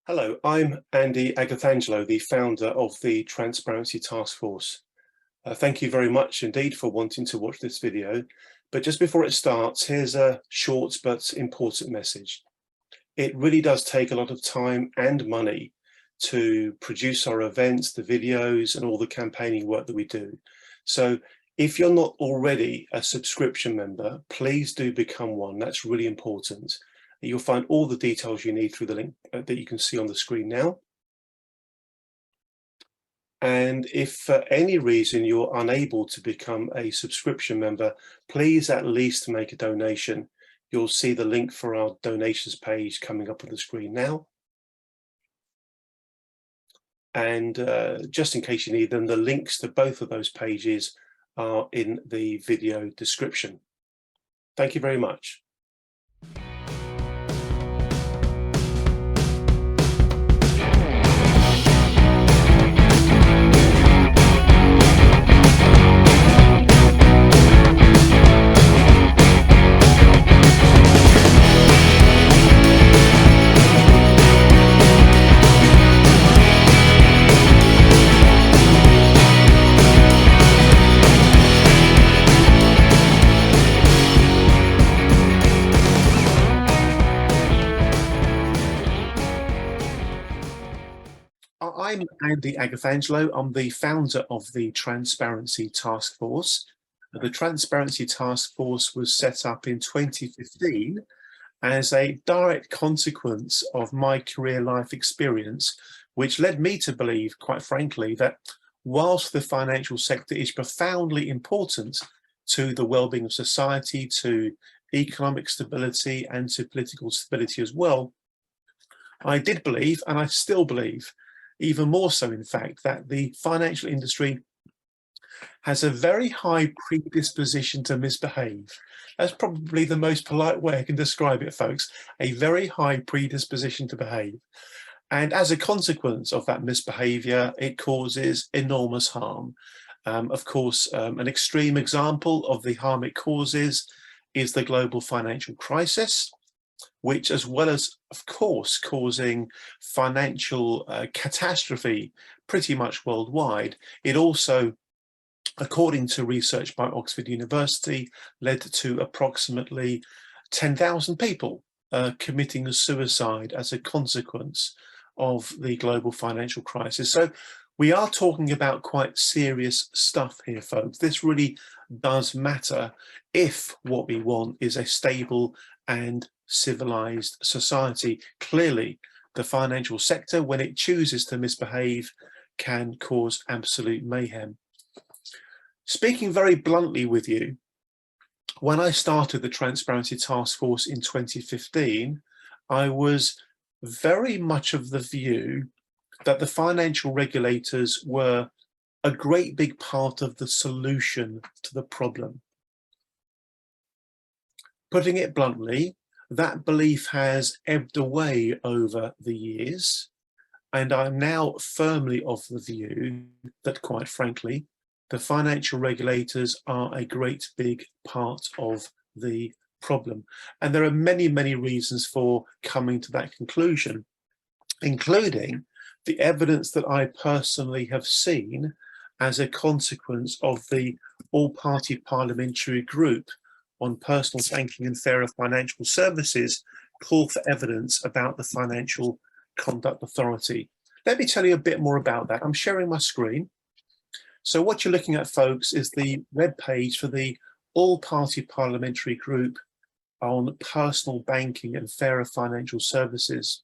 Hello, I'm Andy Agathangelo, the founder of the Transparency Task Force. Thank you very much indeed for wanting to watch this video. But just before it starts, here's a short but important message. It really does take a lot of time and money to produce our events, the videos, and all the campaigning work that we do. So if you're not already a subscription member, please do become one. That's really important. You'll find all the details you need through the link that you can see on the screen now. And if for any reason you're unable to become a subscription member, please at least make a donation. You'll see the link for our donations page coming up on the screen now. And just in case you need them, the links to both of those pages are in the video description. Thank you very much. I'm Andy Agathangelo. I'm the founder of the Transparency Task Force. The Transparency Task Force was set up in 2015 as a direct consequence of my career life experience, which led me to believe, quite frankly, that whilst the financial sector is profoundly important to the well-being of society, to economic stability, and to political stability as well, I did believe, and I still believe, even more so in fact, that the financial industry has a very high predisposition to misbehave. That's probably the most polite way I can describe it, folks. A very high predisposition to behave. And as a consequence of that misbehavior, it causes enormous harm. Of course, an extreme example of the harm it causes is the global financial crisis, which, as well as, of course, causing financial catastrophe pretty much worldwide, it also, according to research by Oxford University, led to approximately 10,000 people committing suicide as a consequence of the global financial crisis. So we are talking about quite serious stuff here, folks. This really does matter if what we want is a stable and civilized society. Clearly, the financial sector, when it chooses to misbehave, can cause absolute mayhem. Speaking very bluntly with you, when I started the Transparency Task Force in 2015, I was very much of the view that the financial regulators were a great big part of the solution to the problem. Putting it bluntly, that belief has ebbed away over the years, and I'm now firmly of the view that, quite frankly, the financial regulators are a great big part of the problem. And there are many, many reasons for coming to that conclusion, including the evidence that I personally have seen as a consequence of the all-party parliamentary group on personal banking and fairer financial services call for evidence about the Financial Conduct Authority. Let me tell you a bit more about that. I'm sharing my screen. So what you're looking at, folks, is the web page for the all-party parliamentary group on personal banking and fairer financial services.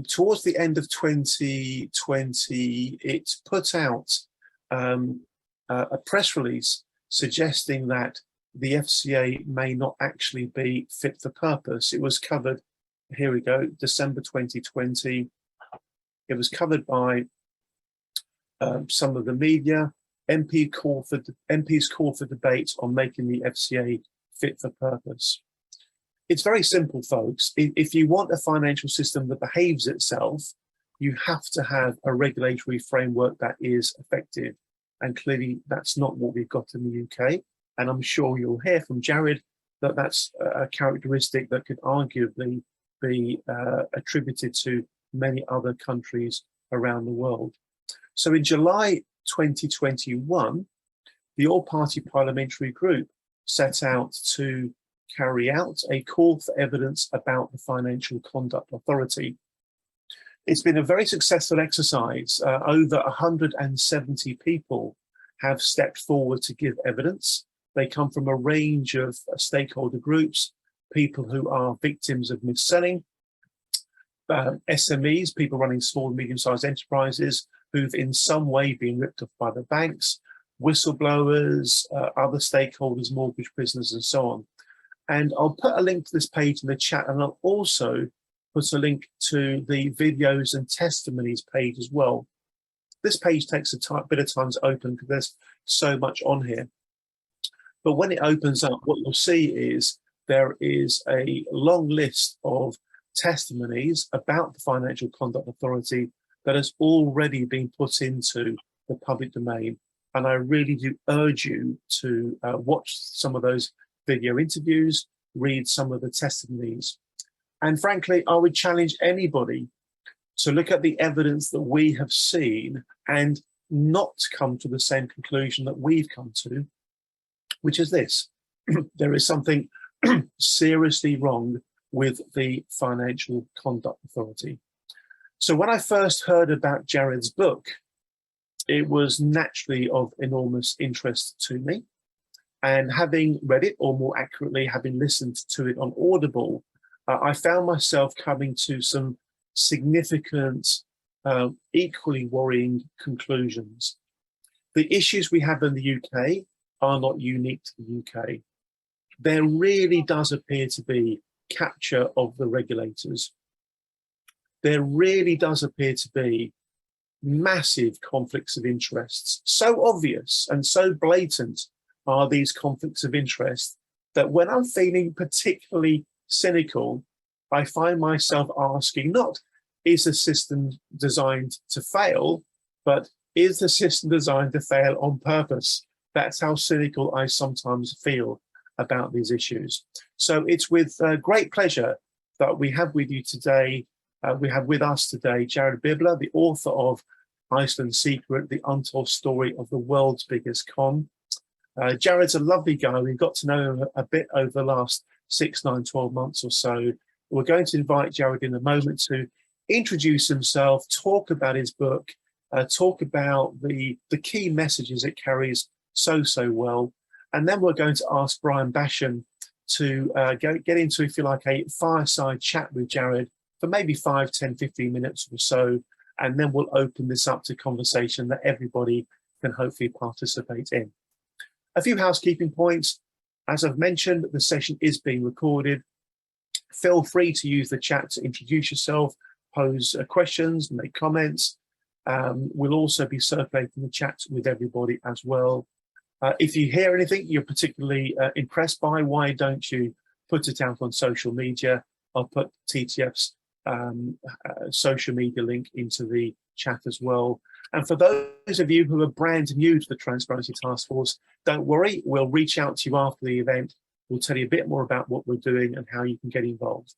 Towards the end of 2020, it put out a press release suggesting that the FCA may not actually be fit for purpose. It was covered, here we go, December 2020. It was covered by some of the media. MPs call for debate on making the FCA fit for purpose. It's very simple, folks. If you want a financial system that behaves itself, you have to have a regulatory framework that is effective. And clearly, that's not what we've got in the UK. And I'm sure you'll hear from Jared that that's a characteristic that could arguably be attributed to many other countries around the world. So in July 2021, the All-Party Parliamentary Group set out to carry out a call for evidence about the Financial Conduct Authority. It's been a very successful exercise. Over 170 people have stepped forward to give evidence. They come from a range of stakeholder groups, people who are victims of mis-selling, SMEs, people running small and medium-sized enterprises who've in some way been ripped off by the banks, whistleblowers, other stakeholders, mortgage business, and so on. And I'll put a link to this page in the chat, and I'll also put a link to the videos and testimonies page as well. This page takes a bit of time to open because there's so much on here. But when it opens up, what you'll see is there is a long list of testimonies about the Financial Conduct Authority that has already been put into the public domain. And I really do urge you to watch some of those video interviews, read some of the testimonies. And frankly, I would challenge anybody to look at the evidence that we have seen and not come to the same conclusion that we've come to, which is this: there is something seriously wrong with the Financial Conduct Authority. So when I first heard about Jared's book, it was naturally of enormous interest to me. And having read it, or more accurately, having listened to it on Audible, I found myself coming to some significant, equally worrying conclusions. The issues we have in the UK are not unique to the UK. There really does appear to be capture of the regulators. There really does appear to be massive conflicts of interests. So obvious and so blatant are these conflicts of interest that when I'm feeling particularly cynical, I find myself asking not, is the system designed to fail, but is the system designed to fail on purpose? That's how cynical I sometimes feel about these issues. So it's with great pleasure that we have with you today, we have with us today, Jared Bibler, the author of Iceland's Secret, the untold story of the world's biggest con. Jared's a lovely guy. We've got to know him a bit over the last 6, 9, 12 months or so. We're going to invite Jared in a moment to introduce himself, talk about his book, talk about the key messages it carries so well. And then we're going to ask Brian Basham to get into, if you like, a fireside chat with Jared for maybe 5, 10, 15 minutes or so. And then we'll open this up to conversation that everybody can hopefully participate in. A few housekeeping points. As I've mentioned, the session is being recorded. Feel free to use the chat to introduce yourself, pose questions, make comments. We'll also be circulating the chat with everybody as well. If you hear anything you're particularly impressed by, why don't you put it out on social media? I'll put TTF's social media link into the chat as well. And for those of you who are brand new to the Transparency Task Force, don't worry, we'll reach out to you after the event. We'll tell you a bit more about what we're doing and how you can get involved.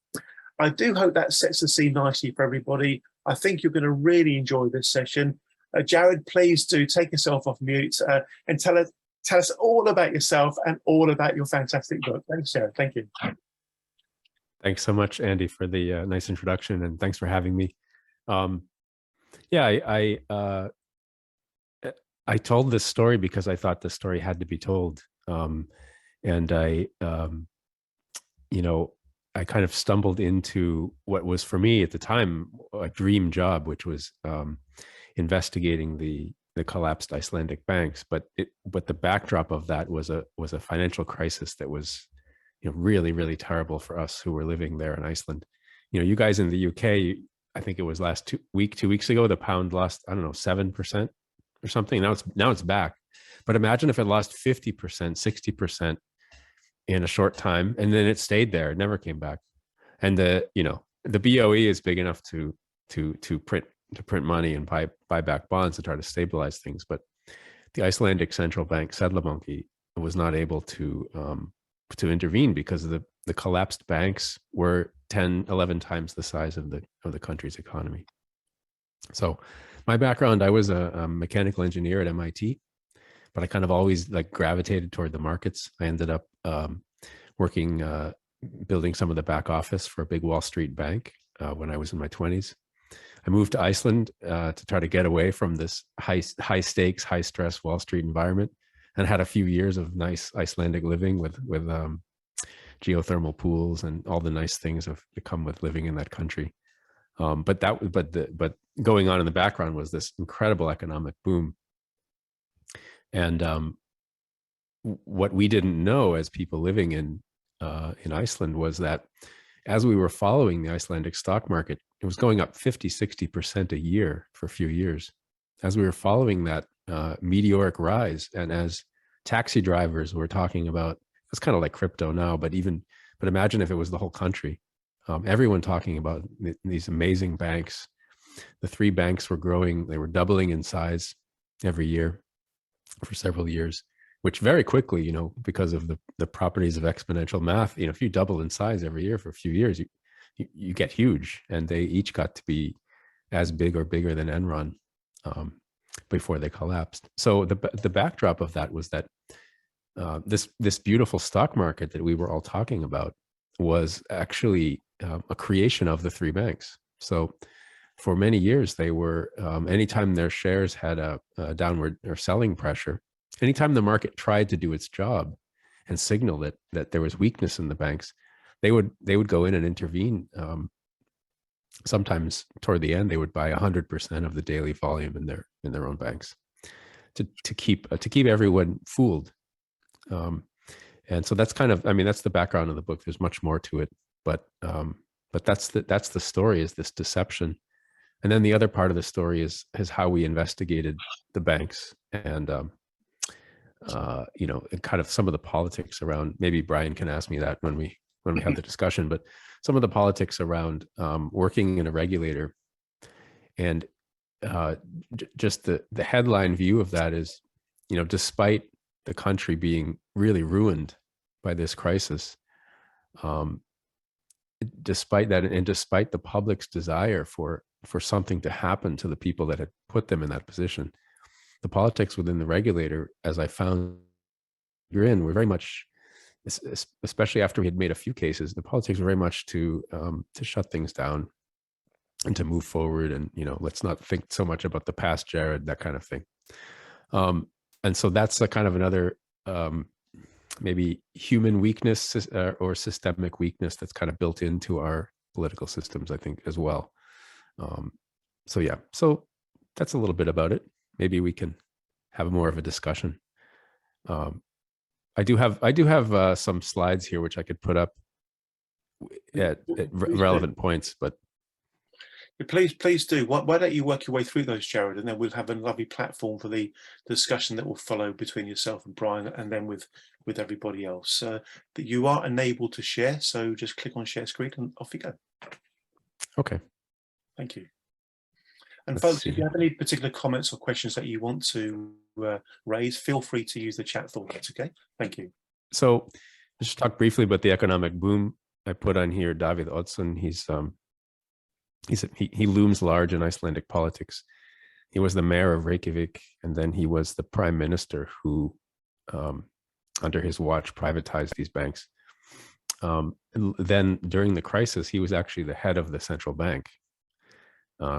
I do hope that sets the scene nicely for everybody. I think you're going to really enjoy this session. Jared, please do take yourself off mute and tell us all about yourself and all about your fantastic book. Thanks, Jared. Thank you. Thanks so much, Andy, for the nice introduction, and thanks for having me. Yeah, I told this story because I thought the story had to be told, and I kind of stumbled into what was for me at the time a dream job, which was investigating the collapsed Icelandic banks. But the backdrop of that was a financial crisis that was really, really terrible for us who were living there in Iceland. You guys in the UK, I think it was last 2 weeks ago, the pound lost, I don't know, 7% or something. Now it's back. But imagine if it lost 50%, 60% in a short time, and then it stayed there, it never came back. And the BOE is big enough to print money and buy back bonds to try to stabilize things. But the Icelandic central bank, Seðlabanki, was not able to to intervene because the collapsed banks were 10, 11 times the size of the country's economy. So my background, I was a mechanical engineer at MIT, but I kind of always like gravitated toward the markets. I ended up working, building some of the back office for a big Wall Street bank when I was in my 20s. I moved to Iceland to try to get away from this high stakes, high stress Wall Street environment, and had a few years of nice Icelandic living with geothermal pools and all the nice things that come with living in that country. But going on in the background was this incredible economic boom. And what we didn't know as people living in Iceland was that as we were following the Icelandic stock market, it was going up 50, 60% a year for a few years. As we were following that meteoric rise, and as taxi drivers were talking about, it's kind of like crypto now, but imagine if it was the whole country. Everyone talking about these amazing banks. The three banks were growing, they were doubling in size every year for several years, which very quickly, because of the properties of exponential math, if you double in size every year for a few years, you get huge. And they each got to be as big or bigger than Enron before they collapsed. So the backdrop of that was that this beautiful stock market that we were all talking about was actually a creation of the three banks. So for many years, they were, anytime their shares had a downward or selling pressure, anytime the market tried to do its job and signal that there was weakness in the banks, they would go in and intervene. Sometimes toward the end, they would buy 100% of the daily volume in their own banks to keep everyone fooled. And so that's that's the background of the book. There's much more to it, but that's the story, is this deception. And then the other part of the story is how we investigated the banks and and kind of some of the politics around. Maybe Brian can ask me that when we have the discussion, but some of the politics around working in a regulator, and just the headline view of that is, despite the country being really ruined by this crisis, despite that, and despite the public's desire for something to happen to the people that had put them in that position, the politics within the regulator, as I found were very much, especially after we had made a few cases, the politics were very much to shut things down and to move forward, and let's not think so much about the past, Jared, that kind of thing. And so that's a kind of another maybe human weakness or systemic weakness that's kind of built into our political systems, I think, as well. So that's a little bit about it. Maybe we can have more of a discussion. I do have some slides here which I could put up at relevant points, but please do. Why don't you work your way through those, Jared, and then we'll have a lovely platform for the discussion that will follow between yourself and Brian, and then with everybody else. That you are enabled to share, so just click on share screen and off you go. Okay. Thank you. And folks, if you have any particular comments or questions that you want to raise, feel free to use the chat format. Okay. Thank you. So just talk briefly about the economic boom. I put on here Davíð Oddsson. He looms large in Icelandic politics. He was the mayor of Reykjavik, and then he was the prime minister who, under his watch, privatized these banks. And then during the crisis, he was actually the head of the central bank.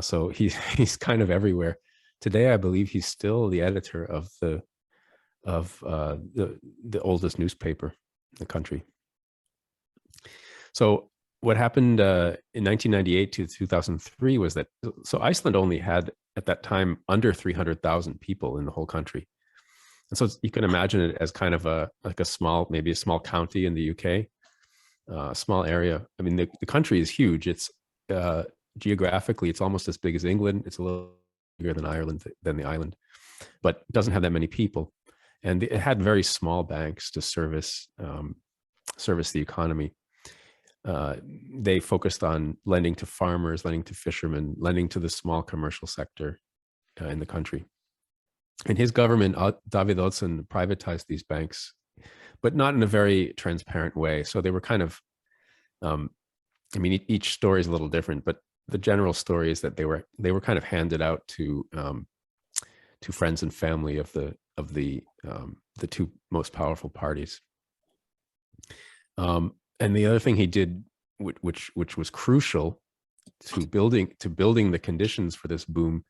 So he's kind of everywhere. Today, I believe he's still the editor of the oldest newspaper in the country. So what happened in 1998 to 2003 was that, so Iceland only had at that time under 300,000 people in the whole country. And so you can imagine it as kind of maybe a small county in the UK, a small area. I mean, the country is huge. It's geographically, it's almost as big as England. It's a little bigger than the island, but it doesn't have that many people. And it had very small banks to service the economy. They focused on lending to farmers, lending to fishermen, lending to the small commercial sector in the country. And his government, Davíð Oddsson, privatized these banks but not in a very transparent way. So they were kind of, I mean, each story is a little different, but the general story is that they were kind of handed out to friends and family of the two most powerful parties. And the other thing he did, which was crucial to building the conditions for this boom,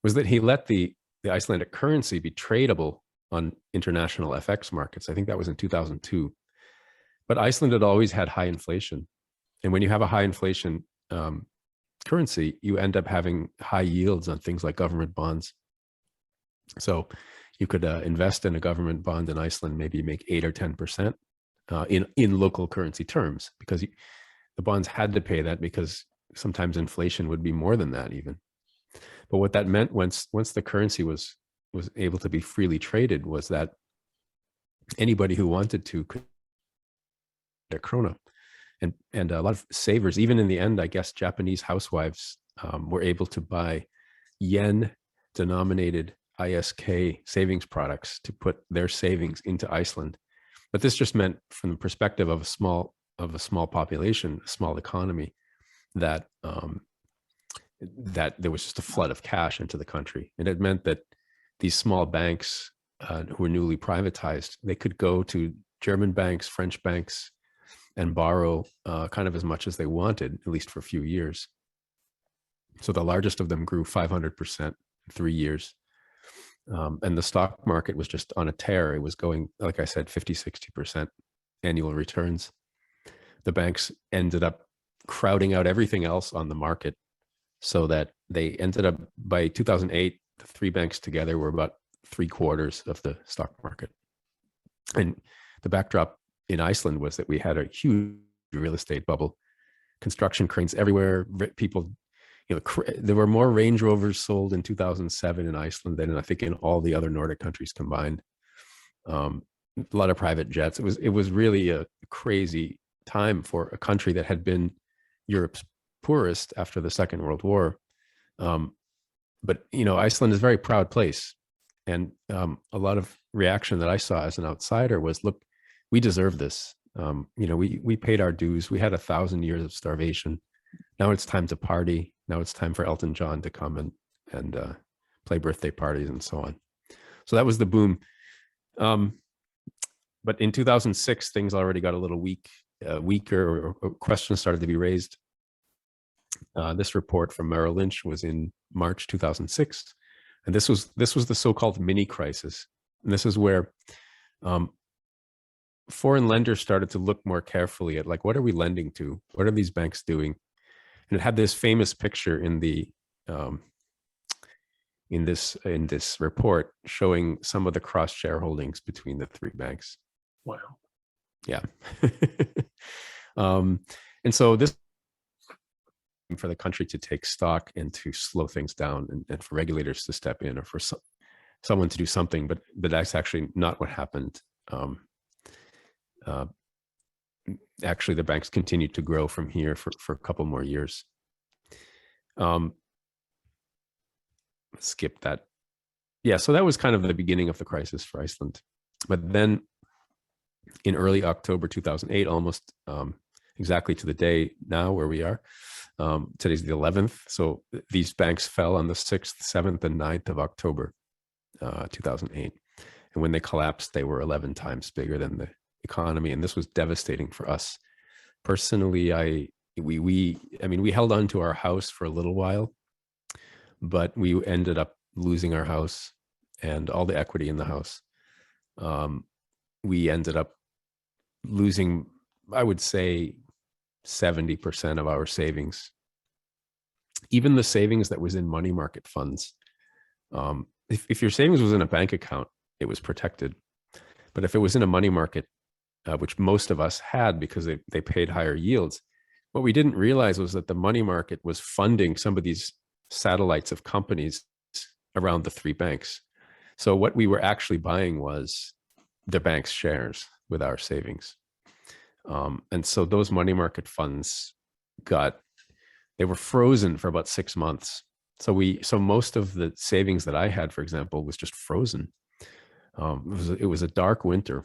was that he let the Icelandic currency be tradable on international FX markets. I think that was in 2002. But Iceland had always had high inflation, and when you have a high inflation currency, you end up having high yields on things like government bonds. So you could invest in a government bond in Iceland, maybe make 8 or 10% in local currency terms, because the bonds had to pay that, because sometimes inflation would be more than that even. But what that meant, once the currency was able to be freely traded, was that anybody who wanted to could get a krona. And a lot of savers, even in the end, I guess Japanese housewives were able to buy yen denominated ISK savings products to put their savings into Iceland. But this just meant, from the perspective of a small population, a small economy, that that there was just a flood of cash into the country. And it meant that these small banks who were newly privatized, they could go to German banks, French banks, and borrow kind of as much as they wanted, at least for a few years. So the largest of them grew 500% in 3 years. And the stock market was just on a tear. It was going, like I said, 50, 60% annual returns. The banks ended up crowding out everything else on the market, so that they ended up, by 2008, the three banks together were about 3/4 of the stock market. And the backdrop in Iceland was that we had a huge real estate bubble, construction cranes everywhere. People, there were more Range Rovers sold in 2007 in Iceland than I think in all the other Nordic countries combined. A lot of private jets. It was really a crazy time for a country that had been Europe's poorest after the Second World War. But Iceland is a very proud place, and a lot of reaction that I saw as an outsider was, look, we deserve this. We paid our dues. We had 1,000 years of starvation. Now it's time to party. Now it's time for Elton John to come and play birthday parties and so on. So that was the boom. But in 2006, things already got a little weaker, or questions started to be raised. This report from Merrill Lynch was in March 2006, and this was the so-called mini crisis. And this is where foreign lenders started to look more carefully at, like, what are we lending to? What are these banks doing? And it had this famous picture in the in this report showing some of the cross shareholdings between the three banks. Wow. Yeah. And so this, for the country to take stock and to slow things down, and for regulators to step in, or for someone to do something, but that's actually not what happened. Actually, the banks continued to grow from here for a couple more years. Skip that. Yeah, so that was kind of the beginning of the crisis for Iceland. But then in early October 2008, almost exactly to the day now where we are, today's the 11th. So these banks fell on the 6th, 7th, and 9th of October 2008. And when they collapsed, they were 11 times bigger than the economy. And this was devastating for us. Personally, we held on to our house for a little while, but we ended up losing our house and all the equity in the house. We ended up losing, I would say, 70% of our savings. Even the savings that was in money market funds. If your savings was in a bank account, it was protected. But if it was in a money market, which most of us had because they paid higher yields, what we didn't realize was that the money market was funding some of these satellites of companies around the three banks. So what we were actually buying was the bank's shares with our savings. And so those money market funds they were frozen for about 6 months. So most of the savings that I had, for example, was just frozen. It was a dark winter.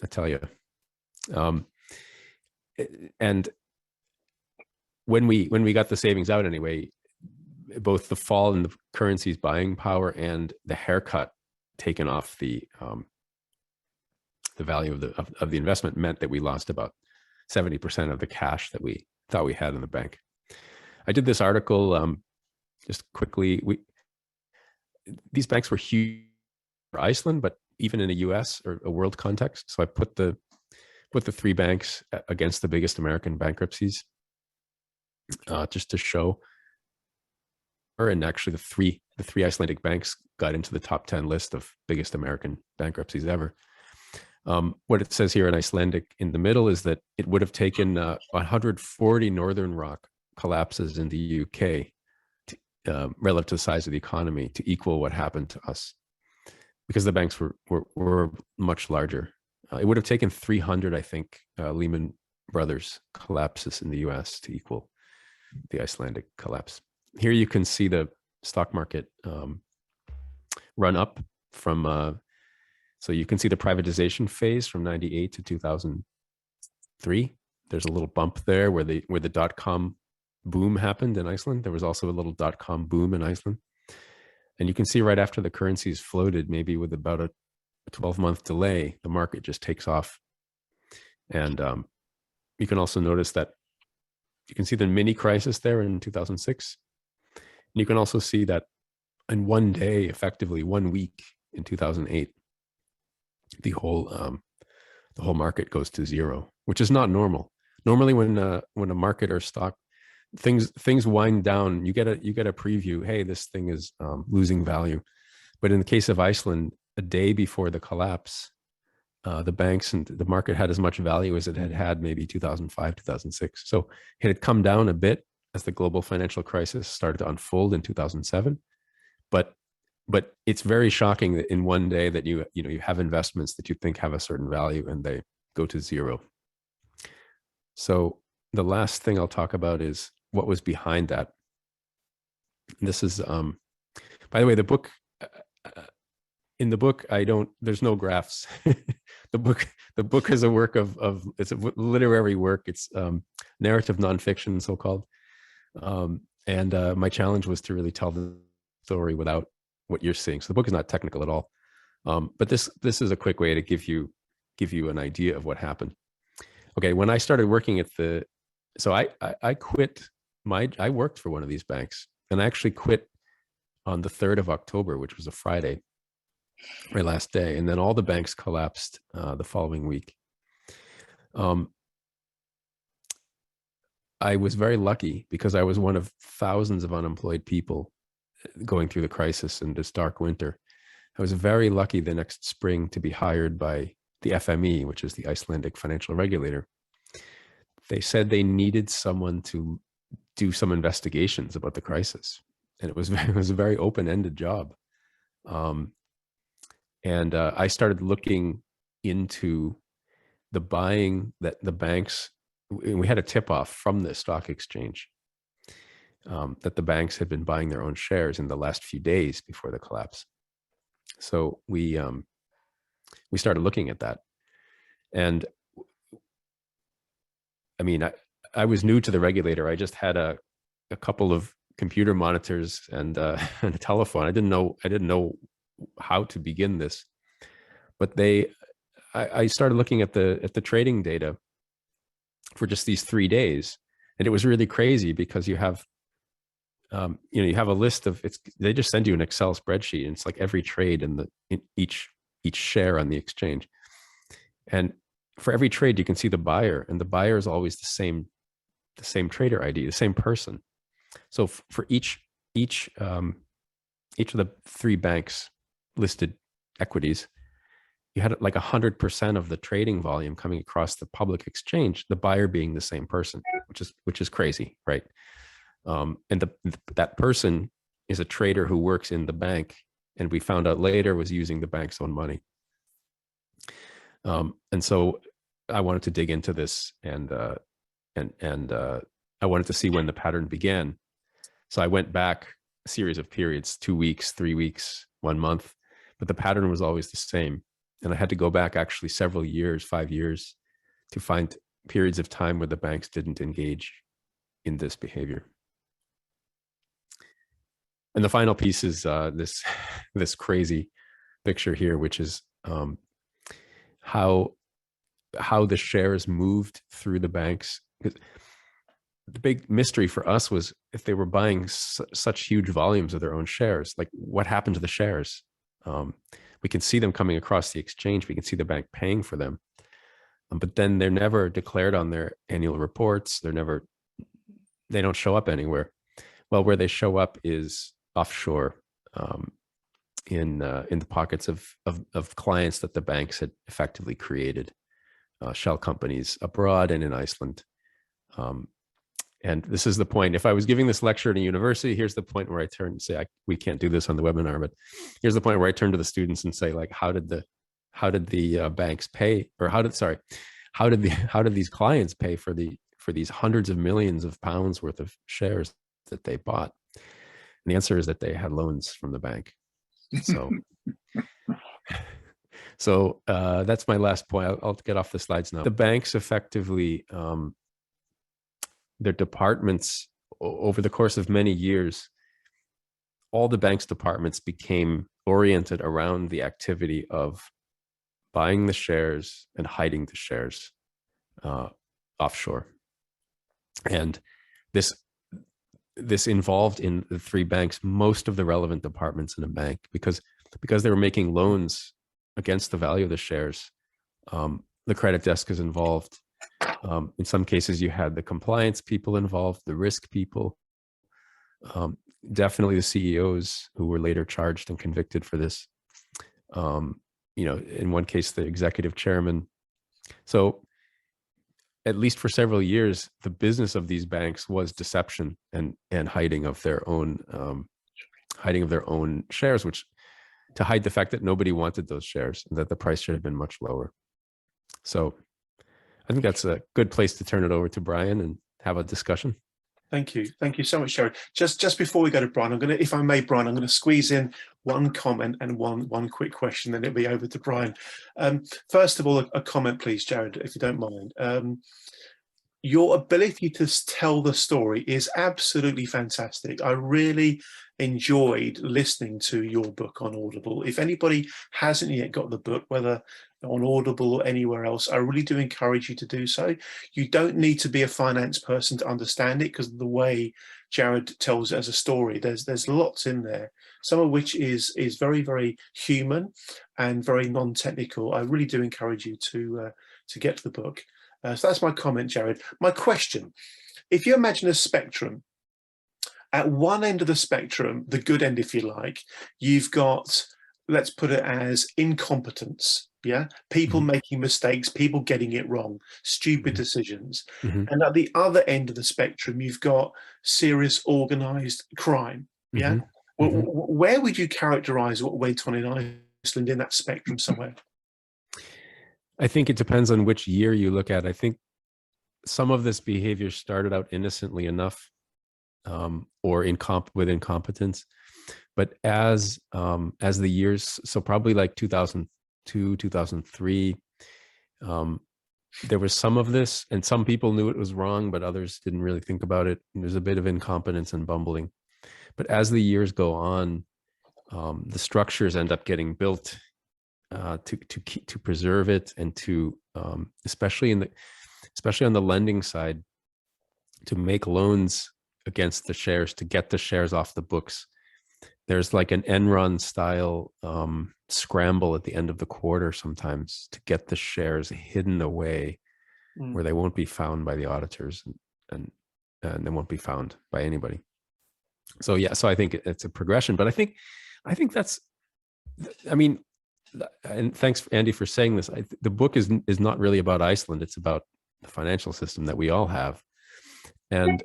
I tell you. Um, and when we got the savings out anyway, both the fall in the currency's buying power and the haircut taken off the value of the investment meant that we lost about 70% of the cash that we thought we had in the bank. I did this article just quickly. These banks were huge for Iceland, but even in a US or a world context. So I put the three banks against the biggest American bankruptcies, just to show. And actually, the three Icelandic banks got into the top 10 list of biggest American bankruptcies ever. What it says here in Icelandic in the middle is that it would have taken 140 Northern Rock collapses in the UK relative to the size of the economy to equal what happened to us, because the banks were much larger. It would have taken 300, I think, Lehman Brothers collapses in the US to equal the Icelandic collapse. Here you can see the stock market run up from, so you can see the privatization phase from 98 to 2003. There's a little bump there where the dot-com boom happened in Iceland. There was also a little dot-com boom in Iceland. And you can see right after the currencies floated, maybe with about a 12-month delay, the market just takes off. And you can also notice that you can see the mini crisis there in 2006. And you can also see that in one day, effectively 1 week in 2008, the whole market goes to zero, which is not normal. Normally, when a market or stock things wind down, you get a preview. Hey, this thing is losing value. But in the case of Iceland, a day before the collapse, the banks and the market had as much value as it had maybe 2005, 2006. So it had come down a bit as the global financial crisis started to unfold in 2007. But it's very shocking that in one day that you have investments that you think have a certain value and they go to zero. So the last thing I'll talk about is what was behind that. This is, by the way, the book. In the book, there's no graphs. The book is a work it's a literary work. It's narrative nonfiction, so-called. And my challenge was to really tell the story without what you're seeing. So the book is not technical at all. But this is a quick way to give you an idea of what happened. Okay, when I started working so I quit I worked for one of these banks, and I actually quit on the 3rd of October, which was a Friday, my last day. And then all the banks collapsed the following week. I was very lucky because I was one of thousands of unemployed people going through the crisis in this dark winter. I was very lucky the next spring to be hired by the FME, which is the Icelandic financial regulator. They said they needed someone to do some investigations about the crisis. And it was a very open-ended job. And I started looking into the buying that the banks, we had a tip-off from the stock exchange that the banks had been buying their own shares in the last few days before the collapse. So we started looking at that. And I mean, I was new to the regulator. I just had a couple of computer monitors and a telephone. I didn't know how to begin this, but I started looking at the trading data for just these 3 days, and it was really crazy because you have you have a list of they just send you an Excel spreadsheet, and it's like every trade in each share on the exchange, and for every trade you can see the buyer, and the buyer is always the same trader ID, the same person. So for each of the 3 banks listed equities, you had like 100% of the trading volume coming across the public exchange, the buyer being the same person, which is crazy, right? And that person is a trader who works in the bank, and we found out later was using the bank's own money. And so I wanted to dig into this, and I wanted to see when the pattern began. So I went back a series of periods, 2 weeks, 3 weeks, 1 month, but the pattern was always the same. And I had to go back actually several years, 5 years, to find periods of time where the banks didn't engage in this behavior. And the final piece is this crazy picture here, which is how the shares moved through the banks. The big mystery for us was if they were buying such huge volumes of their own shares, like what happened to the shares? We can see them coming across the exchange. We can see the bank paying for them, but then they're never declared on their annual reports. They don't show up anywhere. Well, where they show up is offshore, in the pockets of clients that the banks had effectively created, shell companies abroad and in Iceland. And this is the point. If I was giving this lecture at a university, here's the point where I turn and say, we can't do this on the webinar, but here's the point where I turn to the students and say, like, how did the banks pay, or how did these clients pay for these hundreds of millions of pounds worth of shares that they bought? And the answer is that they had loans from the bank. So that's my last point. I'll get off the slides now. The banks effectively, their departments, over the course of many years, all the bank's departments became oriented around the activity of buying the shares and hiding the shares offshore. And this involved in the three banks most of the relevant departments in a bank, because they were making loans against the value of the shares. The credit desk is involved. In some cases, you had the compliance people involved, the risk people, definitely the CEOs who were later charged and convicted for this. In one case, the executive chairman. So at least for several years, the business of these banks was deception and hiding of their own shares, which to hide the fact that nobody wanted those shares and that the price should have been much lower. So I think that's a good place to turn it over to Brian and have a discussion. Thank you so much, Jared. Just before we go to Brian, if I may, Brian, I'm going to squeeze in one comment and one quick question, then it'll be over to Brian. First of all, a comment, please, Jared, if you don't mind. Your ability to tell the story is absolutely fantastic. I really enjoyed listening to your book on Audible. If anybody hasn't yet got the book, whether on Audible or anywhere else, I really do encourage you to do so. You don't need to be a finance person to understand it, because of the way Jared tells it as a story. There's lots in there, some of which is very, very human and very non-technical. I really do encourage you to get to the book. So that's my comment, Jared. My question: if you imagine a spectrum, at one end of the spectrum, the good end, if you like, you've got, let's put it as incompetence. Yeah, people making mistakes, people getting it wrong, stupid decisions. And at the other end of the spectrum, you've got serious organized crime. Yeah. Where would you characterize what went on in Iceland in that spectrum somewhere? I think it depends on which year you look at. I think some of this behavior started out innocently enough, or with incompetence, but as the years, so probably like 2002, 2003, there was some of this, and some people knew it was wrong, but others didn't really think about it. And there's a bit of incompetence and bumbling. But as the years go on, the structures end up getting built to preserve it, and to especially on the lending side, to make loans against the shares, to get the shares off the books. There's like an Enron style scramble at the end of the quarter sometimes to get the shares hidden away where they won't be found by the auditors, and they won't be found by anybody. So yeah, so I think it's a progression, but I think that's, I mean, and thanks, Andy, for saying this. The book is not really about Iceland. It's about the financial system that we all have. And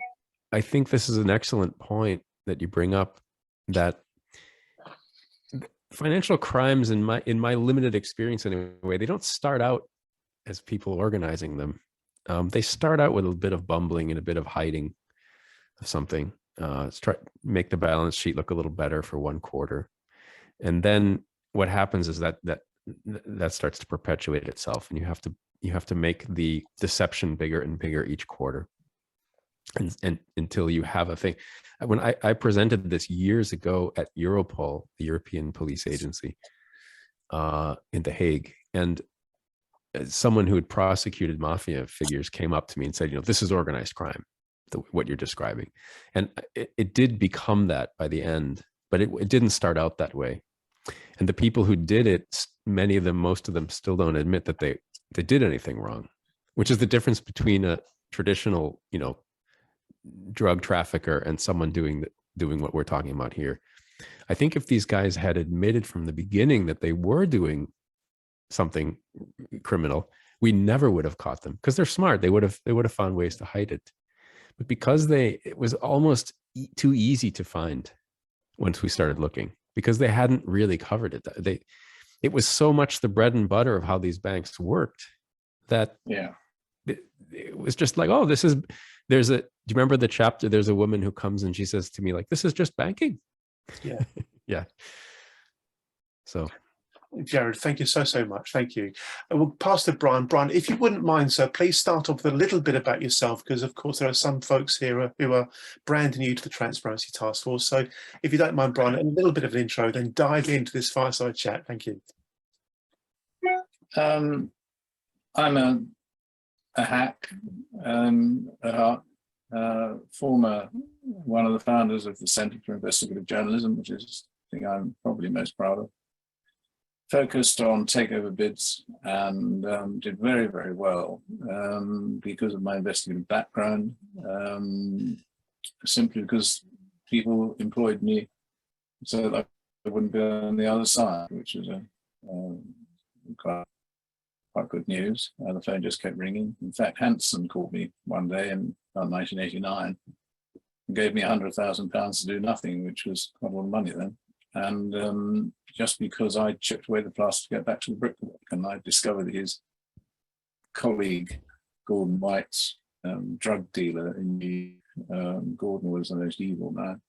I think this is an excellent point that you bring up, that financial crimes, in my limited experience anyway, they don't start out as people organizing them. They start out with a bit of bumbling and a bit of hiding of something. Let's try to make the balance sheet look a little better for one quarter. And then what happens is that that starts to perpetuate itself, and you have to make the deception bigger and bigger each quarter, and until you have a thing. When I presented this years ago at Europol, the European Police Agency, in The Hague, and someone who had prosecuted mafia figures came up to me and said, this is organized crime, what you're describing. And it did become that by the end, but it didn't start out that way. And the people who did it, most of them still don't admit that they did anything wrong, which is the difference between a traditional, drug trafficker and someone doing what we're talking about here. I think if these guys had admitted from the beginning that they were doing something criminal, we never would have caught them, because they're smart. They would have found ways to hide it. But because it was almost too easy to find once we started looking, because they hadn't really covered it. It was so much the bread and butter of how these banks worked that it was just like, oh, do you remember the chapter? There's a woman who comes and she says to me, like, this is just banking. Yeah. Yeah. So, Jared, thank you so much. Thank you. We'll pass to Brian. Brian, if you wouldn't mind, sir, please start off with a little bit about yourself, because of course there are some folks here who are brand new to the Transparency Task Force. So if you don't mind, Brian, a little bit of an intro, then dive into this fireside chat. Thank you. I'm a hack at heart, former one of the founders of the Centre for Investigative Journalism, which is the thing I'm probably most proud of. Focused on takeover bids and did very, very well because of my investigative background, simply because people employed me so that I wouldn't be on the other side, which is quite good news. The phone just kept ringing. In fact, Hanson called me one day in 1989 and gave me £100,000 to do nothing, which was quite a lot of money then. And just because I chipped away the plaster to get back to the brickwork, and I discovered his colleague, Gordon White's drug dealer in the Gordon was the most evil man,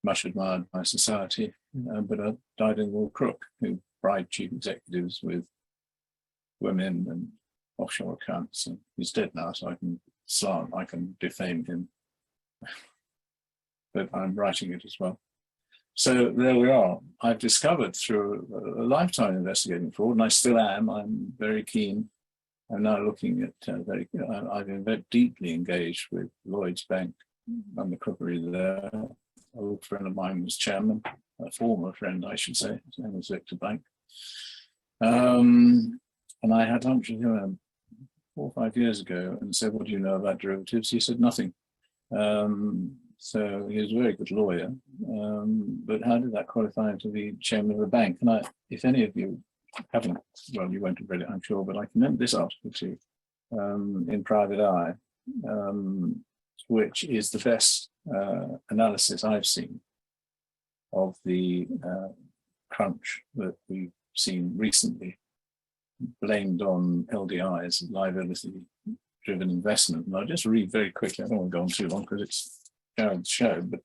much admired by society, but a dyed-in-the-wool crook who bribed chief executives with women and offshore accounts. And he's dead now, so I can defame him, but I'm writing it as well. So there we are. I've discovered through a lifetime investigating fraud, and I still am. I'm very keen. I'm now looking at I've been very deeply engaged with Lloyds Bank and the crookery there. A old friend of mine was chairman, a former friend, I should say. His name was Victor Bank. And I had lunch with him 4 or 5 years ago and said, what do you know about derivatives? He said, nothing. So he was a very good lawyer, but how did that qualify him to be chairman of a bank? And if any of you haven't, well, you won't have read it, I'm sure, but I commend this article to you in Private Eye, which is the best analysis I've seen of the crunch that we've seen recently, blamed on LDIs, liability-driven investment. And I'll just read very quickly. I don't want to go on too long because it's Jared's show, but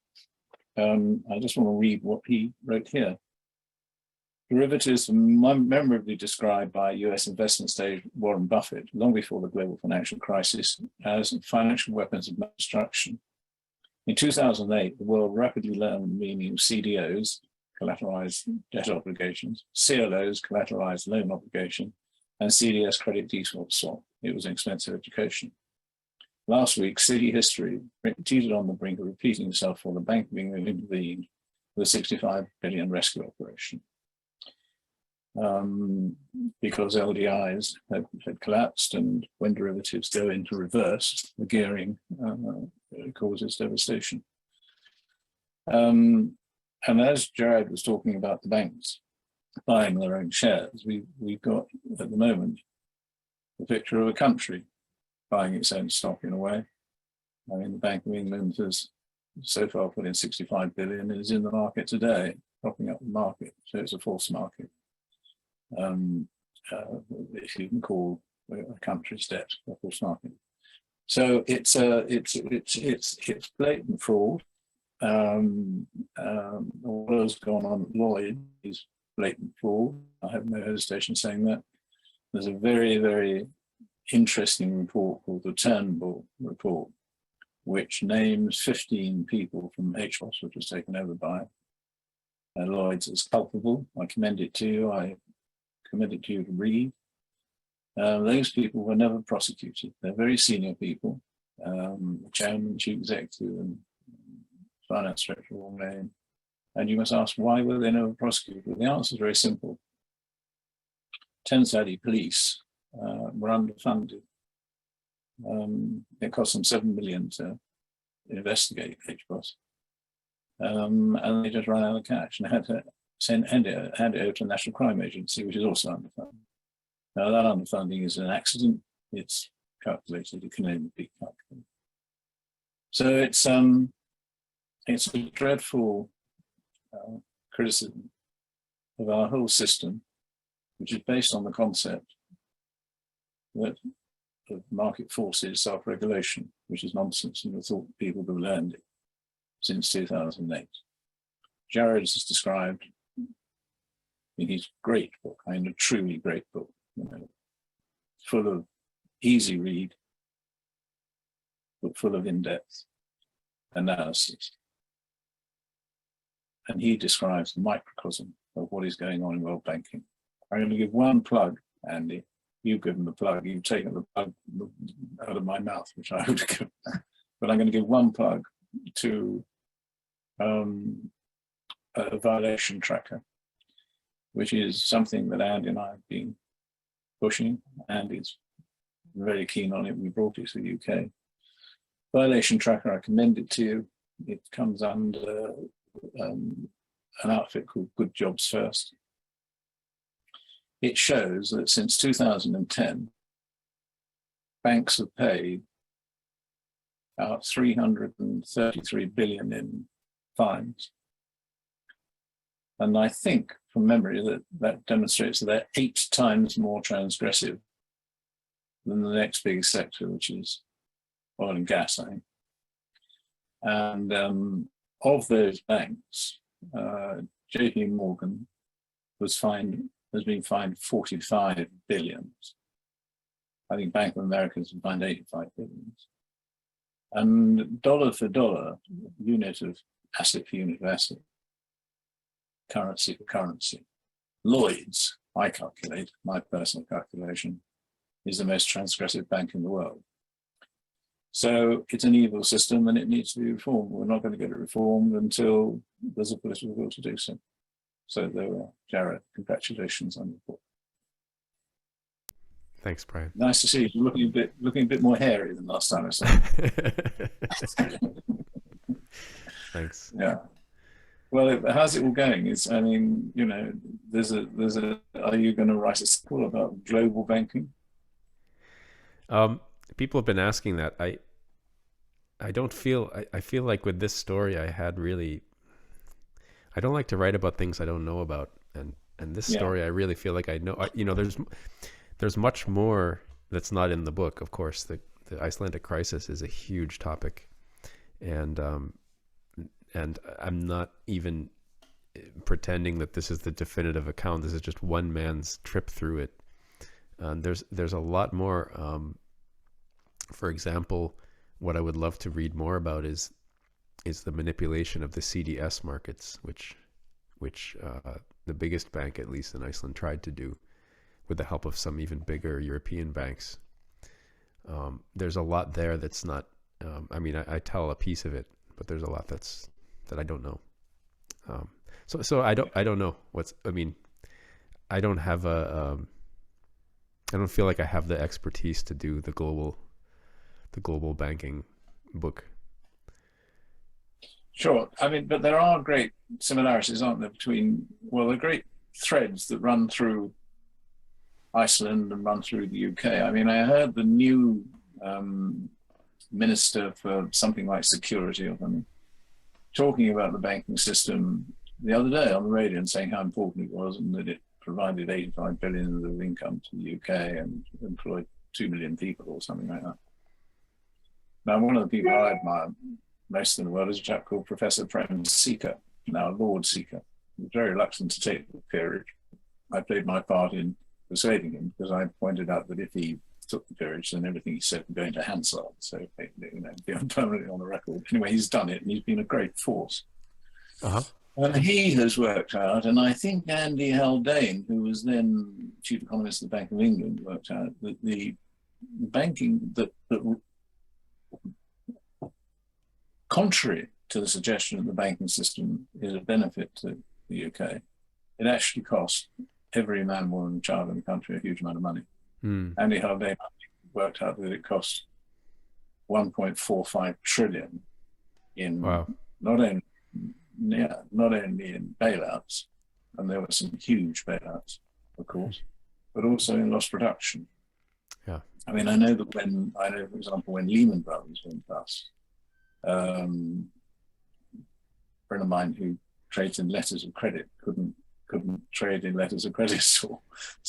I just want to read what he wrote here. Derivatives were memorably described by US investment stage Warren Buffett long before the global financial crisis as financial weapons of mass destruction. In 2008, the world rapidly learned the meaning of CDOs, collateralized debt obligations, CLOs, collateralized loan obligation, and CDS, credit default swap. It was an expensive education. Last week, city history teetered on the brink of repeating itself for the Bank of England intervened with a $65 billion rescue operation. Because LDIs had collapsed, and when derivatives go into reverse, the gearing causes devastation. And as Jared was talking about the banks buying their own shares, we've got at the moment the picture of a country buying its own stock in a way. I mean, the Bank of England has so far put in 65 billion and is in the market today, propping up the market. So it's a false market. If you can call a country's debt a false market. So it's blatant fraud. What has gone on at Lloyd is blatant fraud. I have no hesitation saying that. There's a very, very interesting report called the Turnbull Report, which names 15 people from HBOS, which was taken over by Lloyds, as culpable. I commend it to you. I commend it to you to read. Those people were never prosecuted. They're very senior people. The chairman, chief executive, and finance director all name. And you must ask, why were they never prosecuted? Well, the answer is very simple. Thames Valley Police were underfunded. It cost them $7 million to investigate HBOS. And they just ran out of cash and had to hand it over to the National Crime Agency, which is also underfunded. Now, that underfunding is an accident. It's calculated. It can only be calculated. So it's a dreadful criticism of our whole system, which is based on the concept that of market forces self-regulation, which is nonsense, and I thought people have learned it since 2008. Jared has described in his great book, I mean, a truly great book, full of easy read, but full of in-depth analysis. And he describes the microcosm of what is going on in world banking. I'm going to give one plug, Andy. You've given the plug. You've taken the plug out of my mouth, which I would have given. But I'm going to give one plug to a violation tracker, which is something that Andy and I have been pushing. Andy's very keen on it. We brought it to the UK. Violation tracker, I commend it to you. It comes under an outfit called Good Jobs First. It shows that since 2010, banks have paid out 333 billion in fines. And I think from memory that demonstrates that they're 8 times more transgressive than the next biggest sector, which is oil and gas, I think. And of those banks, JP Morgan has been fined 45 billion. I think Bank of America has been fined 85 billion. And dollar for dollar, unit of asset for unit of asset, currency for currency. Lloyds, I calculate, my personal calculation, is the most transgressive bank in the world. So it's an evil system and it needs to be reformed. We're not going to get it reformed until there's a political will to do so. So there we are. Jared, congratulations on your book. Thanks, Brian. Nice to see you. Looking a bit more hairy than last time I saw you. Thanks. Yeah. Well, how's it all going? Are you going to write a sequel about global banking? People have been asking that. I feel like with this story I don't like to write about things I don't know about, and this story I really feel like I know. There's much more that's not in the book. Of course, the Icelandic crisis is a huge topic, and I'm not even pretending that this is the definitive account. This is just one man's trip through it. There's a lot more. For example, what I would love to read more about is the manipulation of the CDS markets, which the biggest bank, at least in Iceland, tried to do with the help of some even bigger European banks. There's a lot there that's not. I tell a piece of it, but there's a lot that I don't know. So I don't know what's. I don't have I don't feel like I have the expertise to do the global banking book. Sure. But there are great similarities, aren't there, between, there are great threads that run through Iceland and run through the UK. I heard the new minister for something like security or something talking about the banking system the other day on the radio and saying how important it was and that it provided 85 billion of income to the UK and employed 2 million people or something like that. Now, one of the people I admire most in the world is a chap called Professor Prem Sikka, now Lord Sikka, was very reluctant to take the peerage. I played my part in persuading him because I pointed out that if he took the peerage, then everything he said would go into Hansard. So, you know, be permanently on the record. Anyway, he's done it, and he's been a great force. Uh-huh. And he has worked out, and I think Andy Haldane, who was then chief economist of the Bank of England, worked out that the banking that contrary to the suggestion that the banking system is a benefit to the UK, it actually cost every man, woman, and child in the country a huge amount of money. Andy Haldane worked out that it cost 1.45 trillion in not only in bailouts, and there were some huge bailouts, of course, but also in lost production. Yeah. I mean, I know, for example, when Lehman Brothers went bust, a friend of mine who trades in letters of credit couldn't trade in letters of credit, so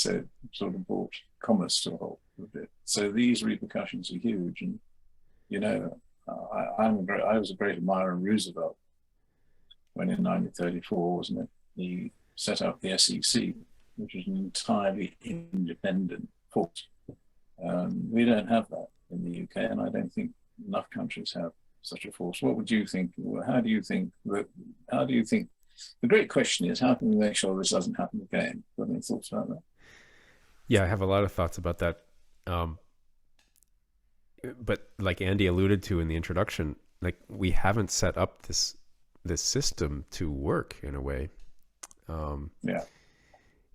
it sort of brought commerce to a halt a bit. So these repercussions are huge, and you know, I was a great admirer of Roosevelt when in 1934, wasn't it, he set up the SEC, which was an entirely independent force. We don't have that in the UK, and I don't think enough countries have such a force. What would you think? How do you think? The great question is, how can we make sure this doesn't happen again? Got any thoughts about that? Yeah, I have a lot of thoughts about that. But like Andy alluded to in the introduction, like we haven't set up this system to work in a way.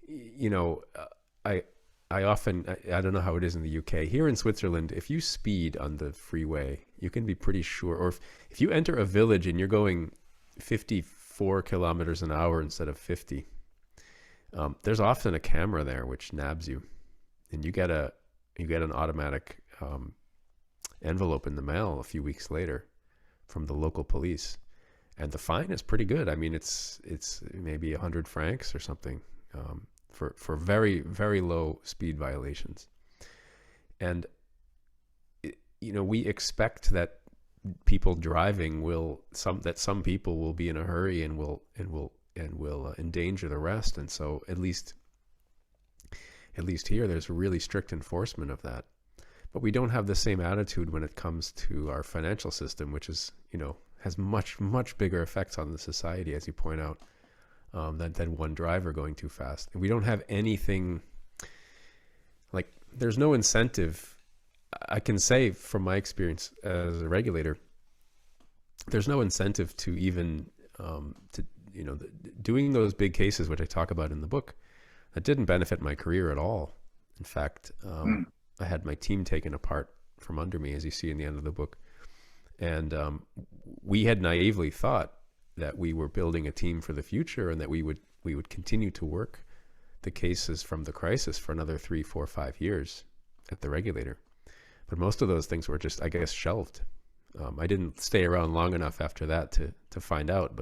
You know, I don't know how it is in the UK. Here in Switzerland, if you speed on the freeway, you can be pretty sure, or if you enter a village and you're going 54 kilometers an hour instead of 50, there's often a camera there which nabs you, and you get an automatic envelope in the mail a few weeks later from the local police, and the fine is pretty good. I mean, it's maybe 100 francs or something for very, very low speed violations. And you know, we expect that people driving some people will be in a hurry and will endanger the rest. And so at least here, there's really strict enforcement of that. But we don't have the same attitude when it comes to our financial system, which is, you know, has much, much bigger effects on the society, as you point out, than one driver going too fast. And we don't have anything, like, there's no incentive. I can say from my experience as a regulator, there's no incentive to even, doing those big cases, which I talk about in the book, that didn't benefit my career at all. In fact, I had my team taken apart from under me, as you see in the end of the book. And we had naively thought that we were building a team for the future and that we would continue to work the cases from the crisis for another 3, 4, 5 years at the regulator. But most of those things were just, I guess, shelved. I didn't stay around long enough after that to find out,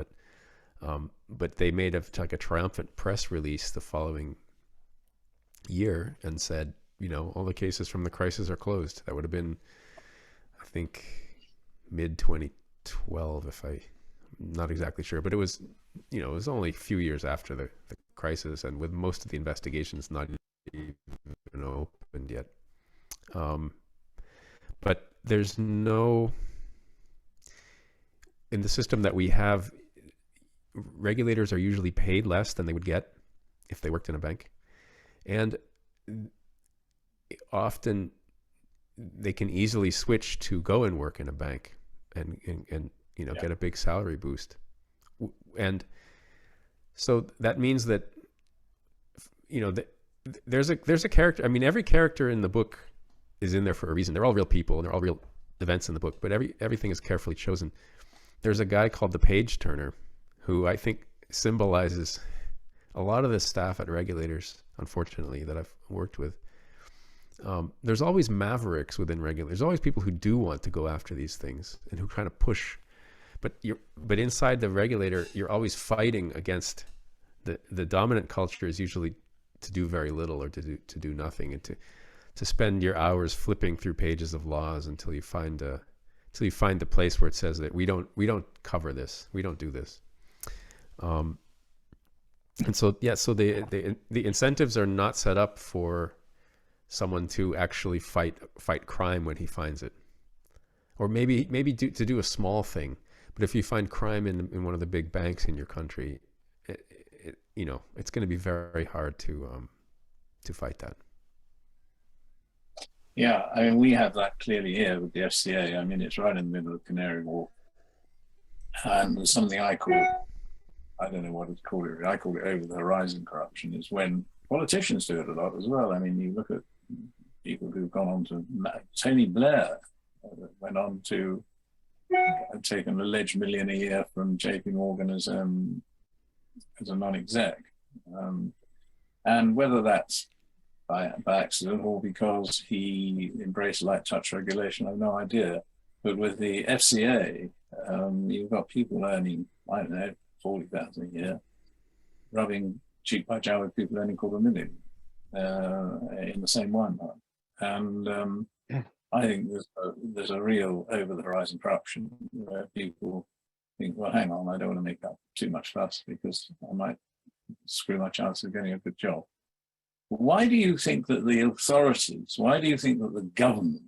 but they made a triumphant press release the following year and said, you know, all the cases from the crisis are closed. That would have been, I think, mid 2012, I'm not exactly sure, but it was, you know, it was only a few years after the crisis, and with most of the investigations not even opened yet. But there's no, in the system that we have, regulators are usually paid less than they would get if they worked in a bank. And often they can easily switch to go and work in a bank and you know, get a big salary boost. And so that means that, you know, there's a character. I mean, every character in the book is in there for a reason. They're all real people and they're all real events in the book, but everything is carefully chosen. There's a guy called the page turner who I think symbolizes a lot of the staff at regulators, unfortunately, that I've worked with. There's always mavericks within regulators. There's always people who do want to go after these things and who kind of push. But inside the regulator, you're always fighting against the dominant culture is usually to do very little or to do nothing, and to spend your hours flipping through pages of laws until you find the place where it says that we don't cover this, we don't do this. And so, yeah, so the incentives are not set up for someone to actually fight crime when he finds it, or maybe to do a small thing. But if you find crime in one of the big banks in your country, you know, it's going to be very, very hard to fight that. Yeah, I mean, we have that clearly here with the FCA. I mean, it's right in the middle of Canary Wharf. And there's something I call, I don't know what to call it, I call it over the horizon corruption, is when politicians do it a lot as well. I mean, you look at people who've gone on to, Tony Blair went on to take an alleged $1 million a year from JP Morgan as a non-exec. And whether that's by accident or because he embraced light touch regulation, I have no idea. But with the FCA, you've got people earning, I don't know, 40,000 a year, rubbing cheek by jowl with people earning $250,000 in the same one. And I think there's a real over the horizon corruption where people think, well, hang on, I don't want to make up too much fuss because I might screw my chance of getting a good job. Why do you think that the authorities, why do you think that the government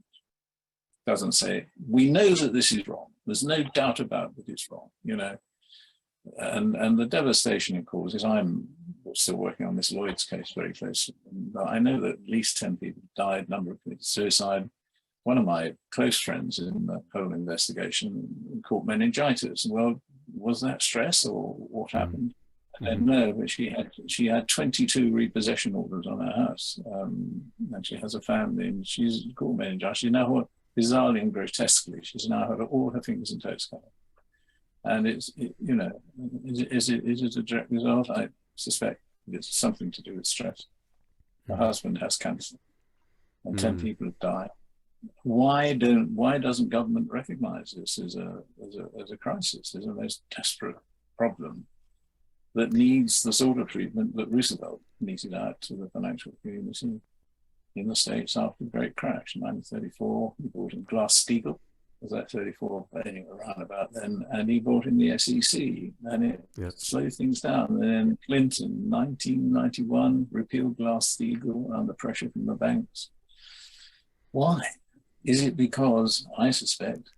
doesn't say, we know that this is wrong, there's no doubt about that it's wrong, you know? And the devastation it causes, I'm still working on this Lloyd's case very closely. And I know that at least 10 people died, a number of committed suicide. One of my close friends in the whole investigation caught meningitis. Well, was that stress or what happened? I don't know, but she had 22 repossession orders on her house, and she has a family, and she's caught meningitis. She now, bizarrely and grotesquely, she's now had all her fingers and toes cut off. And you know, is it a direct result? I suspect it's something to do with stress. Her husband has cancer, and 10 people have died. Why doesn't government recognise this as a crisis, as a most desperate problem that needs the sort of treatment that Roosevelt meted out to the financial community in the States after the Great Crash in 1934? He brought in Glass-Steagall, was that 34, anyway, around about then, and he brought in the SEC, and it slowed things down. And then Clinton, 1991, repealed Glass-Steagall under pressure from the banks. Why? Is it because, I suspect,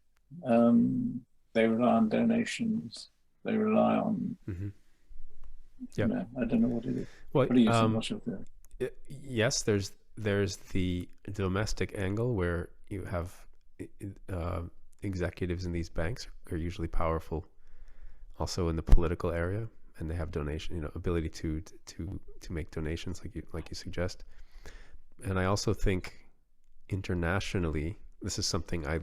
they rely on donations, they rely on, you know, I don't know what it is. Well, what do you think? What's your theory? Yes, there's the domestic angle where you have executives in these banks are usually powerful, also in the political area, and they have donation, you know, ability to make donations, like you suggest. And I also think internationally, this is something I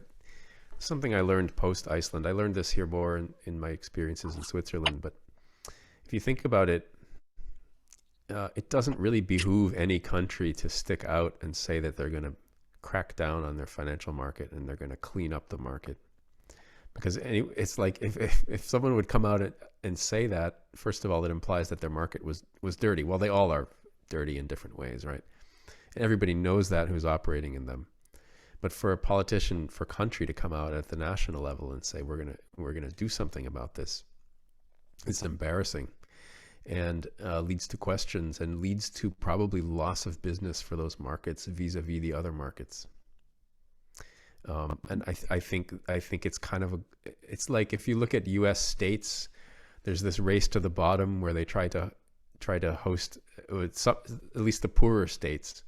learned post Iceland. I learned this here more in my experiences in Switzerland, but if you think about it, it doesn't really behoove any country to stick out and say that they're going to crack down on their financial market and they're going to clean up the market. Because it's like if someone would come out and say that, first of all, it implies that their market was dirty. Well, they all are dirty in different ways, right? And everybody knows that who's operating in them. But for a politician, for country to come out at the national level and say we're gonna do something about this, it's embarrassing, and leads to questions and leads to probably loss of business for those markets vis-a-vis the other markets. And I think it's kind of it's like if you look at U.S. states, there's this race to the bottom where they try to host at least the poorer states.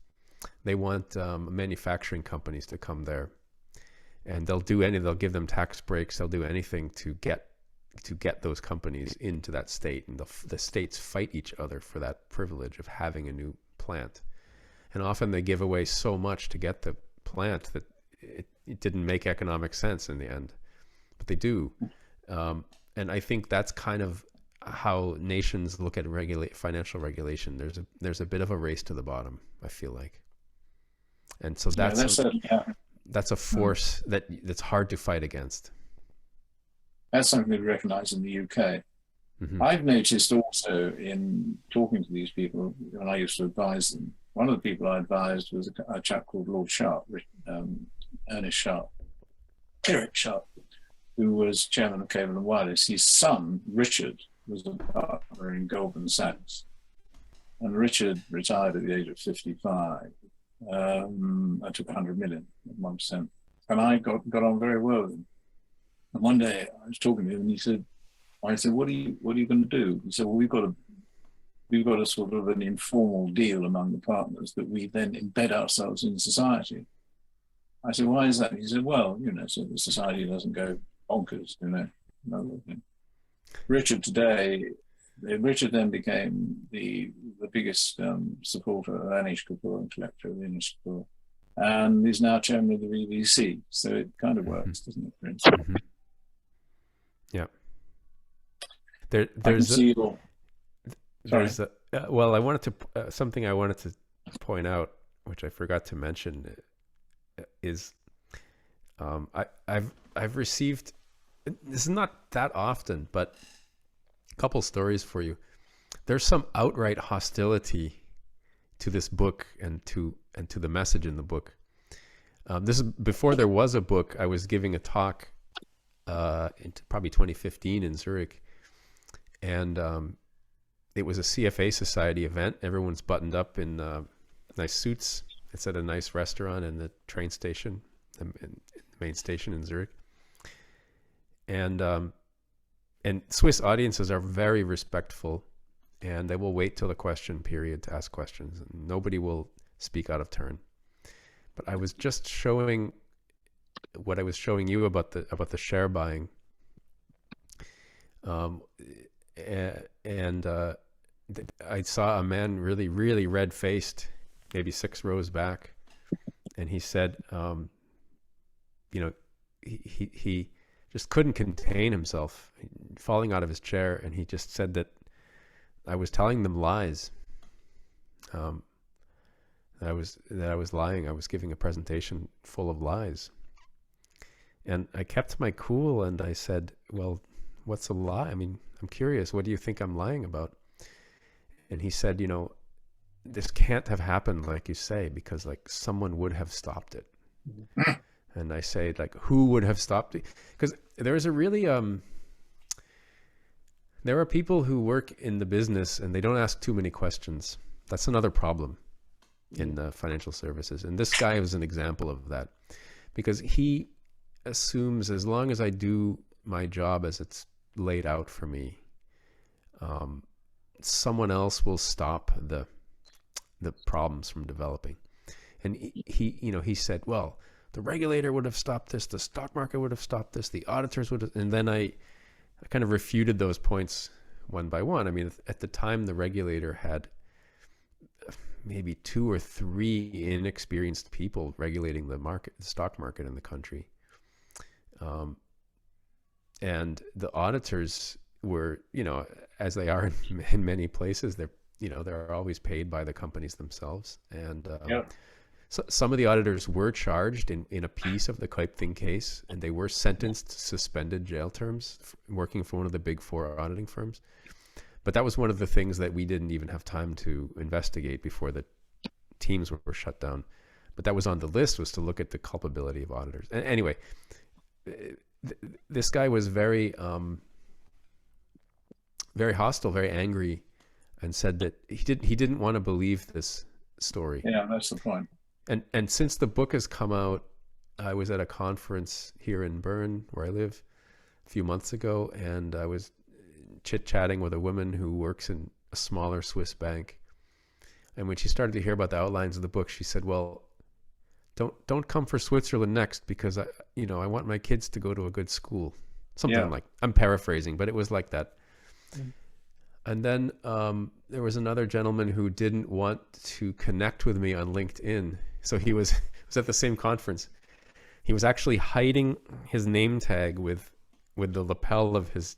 They want manufacturing companies to come there, and they'll give them tax breaks. They'll do anything to get those companies into that state, and the states fight each other for that privilege of having a new plant. And often they give away so much to get the plant that it didn't make economic sense in the end, but they do. And I think that's kind of how nations look at financial regulation. There's a bit of a race to the bottom, I feel like. And so that's a force that's hard to fight against. That's something we recognise in the UK. I've noticed also in talking to these people when I used to advise them, one of the people I advised was a chap called Lord Sharp, Ernest Sharp, Eric Sharp, who was chairman of Cable and Wireless. His son, Richard, was a partner in Goldman Sachs. and Richard retired at the age of 55. I took 100 million at 1%, and I got on very well with him. And one day I was talking to him, and I said, what are you going to do? He said, well, we've got a sort of an informal deal among the partners that we then embed ourselves in society. I said, why is that? He said, well, so the society doesn't go bonkers, Richard then became the biggest supporter of Anish Kapoor and collector of Anish Kapoor, and is now chairman of the BBC. So it kind of works, doesn't it, for instance? Mm-hmm. Yeah. Well, I wanted to something I wanted to point out, which I forgot to mention, is I've received, this is not that often, but a couple stories for you. There's some outright hostility to this book and to the message in the book. This is before there was a book. I was giving a talk in probably 2015 in Zurich, and it was a CFA Society event. Everyone's buttoned up in nice suits. It's at a nice restaurant in the train station, in the main station in Zurich. And Swiss audiences are very respectful, and they will wait till the question period to ask questions. And nobody will speak out of turn. But I was just showing what I was showing you about the share buying. I saw a man really, really red-faced, maybe 6 rows back, and he said, he just couldn't contain himself, falling out of his chair, and he just said that I was telling them lies. That I was lying. I was giving a presentation full of lies, and I kept my cool, and I said, "Well, what's a lie? I mean, I'm curious. What do you think I'm lying about?" And he said, this can't have happened like you say, because like someone would have stopped it. And I say, like, who would have stopped it? Because there is a really, there are people who work in the business and they don't ask too many questions. That's another problem in financial services. And this guy was an example of that, because he assumes as long as I do my job as it's laid out for me, someone else will stop the problems from developing. And he said, well, the regulator would have stopped this, the stock market would have stopped this, the auditors would have, and then I kind of refuted those points one by one. I mean, at the time, the regulator had maybe 2 or 3 inexperienced people regulating the stock market in the country. And the auditors were, as they are in many places, they're always paid by the companies themselves. And so some of the auditors were charged in a piece of the Kuipthing case, and they were sentenced to suspended jail terms working for one of the big 4 auditing firms. But that was one of the things that we didn't even have time to investigate before the teams were shut down. But that was on the list, was to look at the culpability of auditors. And anyway, this guy was very, very hostile, very angry, and said that he didn't want to believe this story. Yeah, that's the point. And since the book has come out, I was at a conference here in Bern, where I live, a few months ago, and I was chit-chatting with a woman who works in a smaller Swiss bank. And when she started to hear about the outlines of the book, she said, well, don't come for Switzerland next, because I want my kids to go to a good school. Something like, I'm paraphrasing, but it was like that. Mm. And then there was another gentleman who didn't want to connect with me on LinkedIn. So he was at the same conference. He was actually hiding his name tag with the lapel of his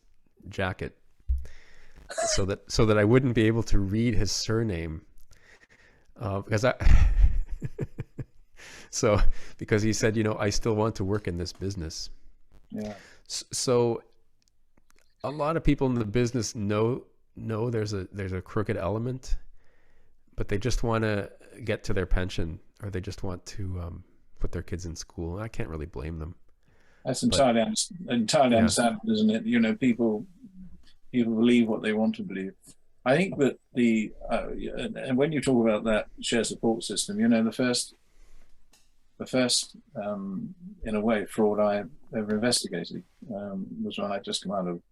jacket, so that I wouldn't be able to read his surname. Because he said, I still want to work in this business. Yeah. So a lot of people in the business know there's a crooked element, but they just want to get to their pension, or they just want to put their kids in school. I can't really blame them. That's entirely understandable, isn't it? People believe what they want to believe. I think that and when you talk about that share support system, the first in a way fraud I ever investigated was when I just come out of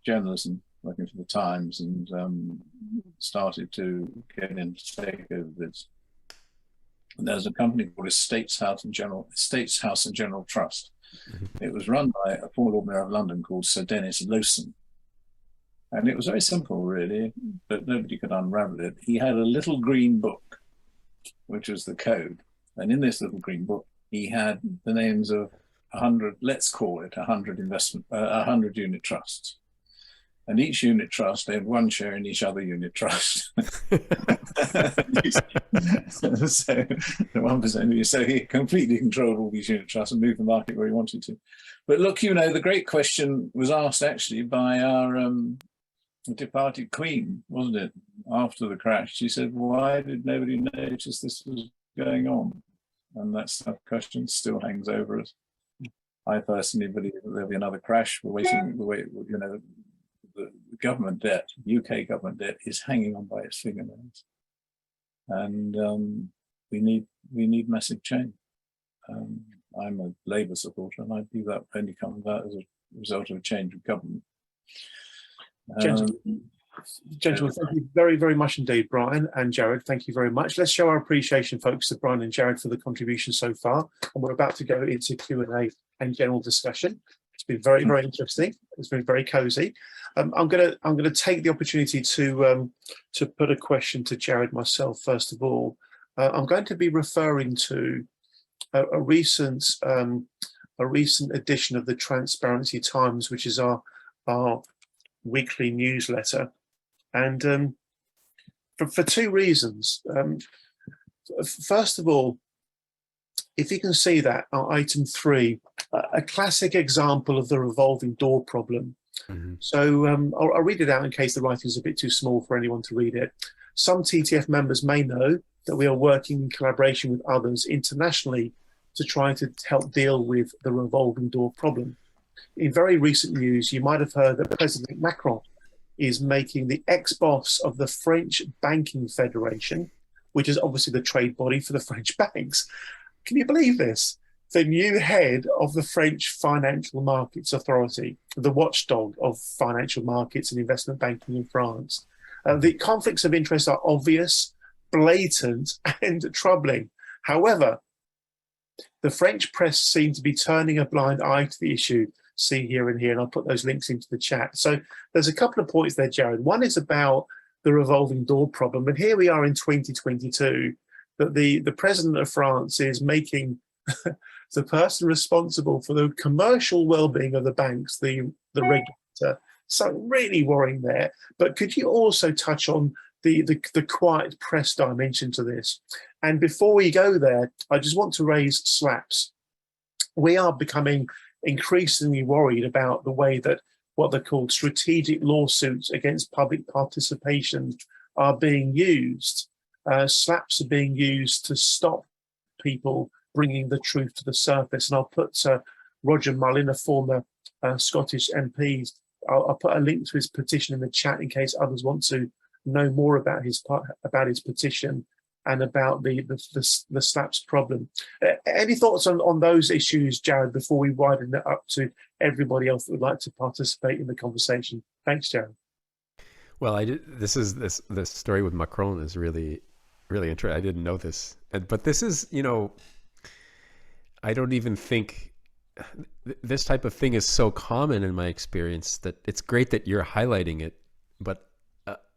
journalism, working for the Times, and started to get into takeover bids. And there's a company called Estates House and General Trust. Mm-hmm. It was run by a former Lord Mayor of London called Sir Dennis Lowson. And it was very simple, really, but nobody could unravel it. He had a little green book, which was the code. And in this little green book, he had the names of 100, let's call it 100 100 unit trusts. And each unit trust, they had one share in each other unit trust. So the 1%, so he completely controlled all these unit trusts and moved the market where he wanted to. But look, the great question was asked actually by our departed Queen, wasn't it? After the crash, she said, "Why did nobody notice this was going on?" And that question still hangs over us. I personally believe that there'll be another crash. We're waiting. The government debt, UK government debt, is hanging on by its fingernails, and we need massive change. I'm a Labour supporter, and I believe that only comes about as a result of a change of government. Gentlemen, thank you very, very much indeed, Brian and Jared. Thank you very much. Let's show our appreciation, folks, to Brian and Jared for the contribution so far. And we're about to go into Q&A and general discussion. It's been very, very interesting. It's been very cozy. I'm gonna take the opportunity to put a question to Jared myself. First of all, I'm going to be referring to a recent edition of the Transparency Times, which is our weekly newsletter, and for two reasons. First of all, if you can see that item 3, a classic example of the revolving door problem. Mm-hmm. So I'll read it out in case the writing is a bit too small for anyone to read it. Some TTF members may know that we are working in collaboration with others internationally to try to help deal with the revolving door problem. In very recent news, you might have heard that President Macron is making the ex-boss of the French Banking Federation, which is obviously the trade body for the French banks. Can you believe this? The new head of the French Financial Markets Authority, the watchdog of financial markets and investment banking in France. The conflicts of interest are obvious, blatant, and troubling. However, the French press seem to be turning a blind eye to the issue. See here and here, and I'll put those links into the chat. So there's a couple of points there, Jared. One is about the revolving door problem, and here we are in 2022, that the president of France is making the person responsible for the commercial well-being of the banks, the regulator. So really worrying there. But could you also touch on the quiet press dimension to this? And before we go there, I just want to raise SLAPS. We are becoming increasingly worried about the way that what they're called strategic lawsuits against public participation are being used. SLAPS are being used to stop people bringing the truth to the surface. And I'll put Roger Mullin, a former Scottish MP, I'll put a link to his petition in the chat in case others want to know more about his petition and about the SLAPS problem. Any thoughts on those issues, Jared, before we widen it up to everybody else that would like to participate in the conversation? Thanks, Jared. Well, this story with Macron is really, really interesting. I didn't know this, but this is, I don't even think this type of thing is so common in my experience that it's great that you're highlighting it, but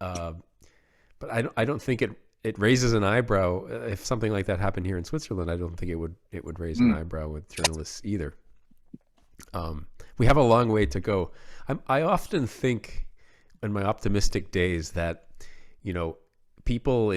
I don't think it raises an eyebrow. If something like that happened here in Switzerland, I don't think it would raise an eyebrow with journalists either. We have a long way to go. I often think in my optimistic days that, people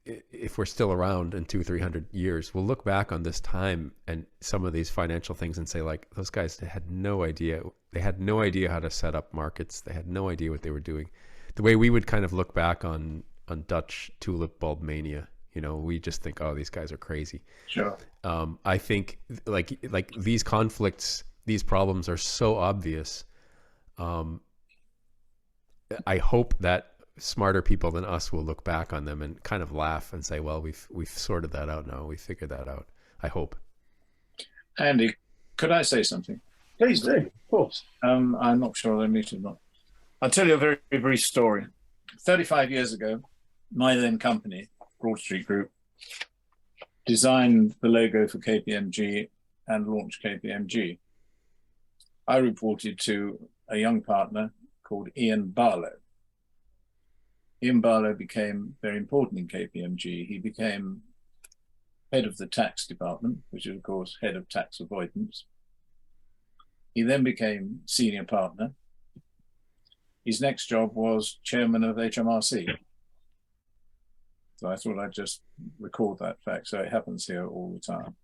if we're still around in 200-300 years, we'll look back on this time and some of these financial things and say, like, those guys had no idea. They had no idea how to set up markets. They had no idea what they were doing. The way we would kind of look back on Dutch tulip bulb mania, we just think, oh, these guys are crazy. Sure. I think like these conflicts, these problems are so obvious. I hope that smarter people than us will look back on them and kind of laugh and say, well, we've sorted that out now. We figured that out. I hope. Andy, could I say something? Please do, of course. I'm not sure I'm muted or not. I'll tell you a very brief story. 35 years ago, my then company, Broad Street Group, designed the logo for KPMG and launched KPMG. I reported to a young partner called Ian Barlow. Ian Barlow became very important in KPMG. He became head of the tax department, which is, of course, head of tax avoidance. He then became senior partner. His next job was chairman of HMRC. So I thought I'd just record that fact. So it happens here all the time.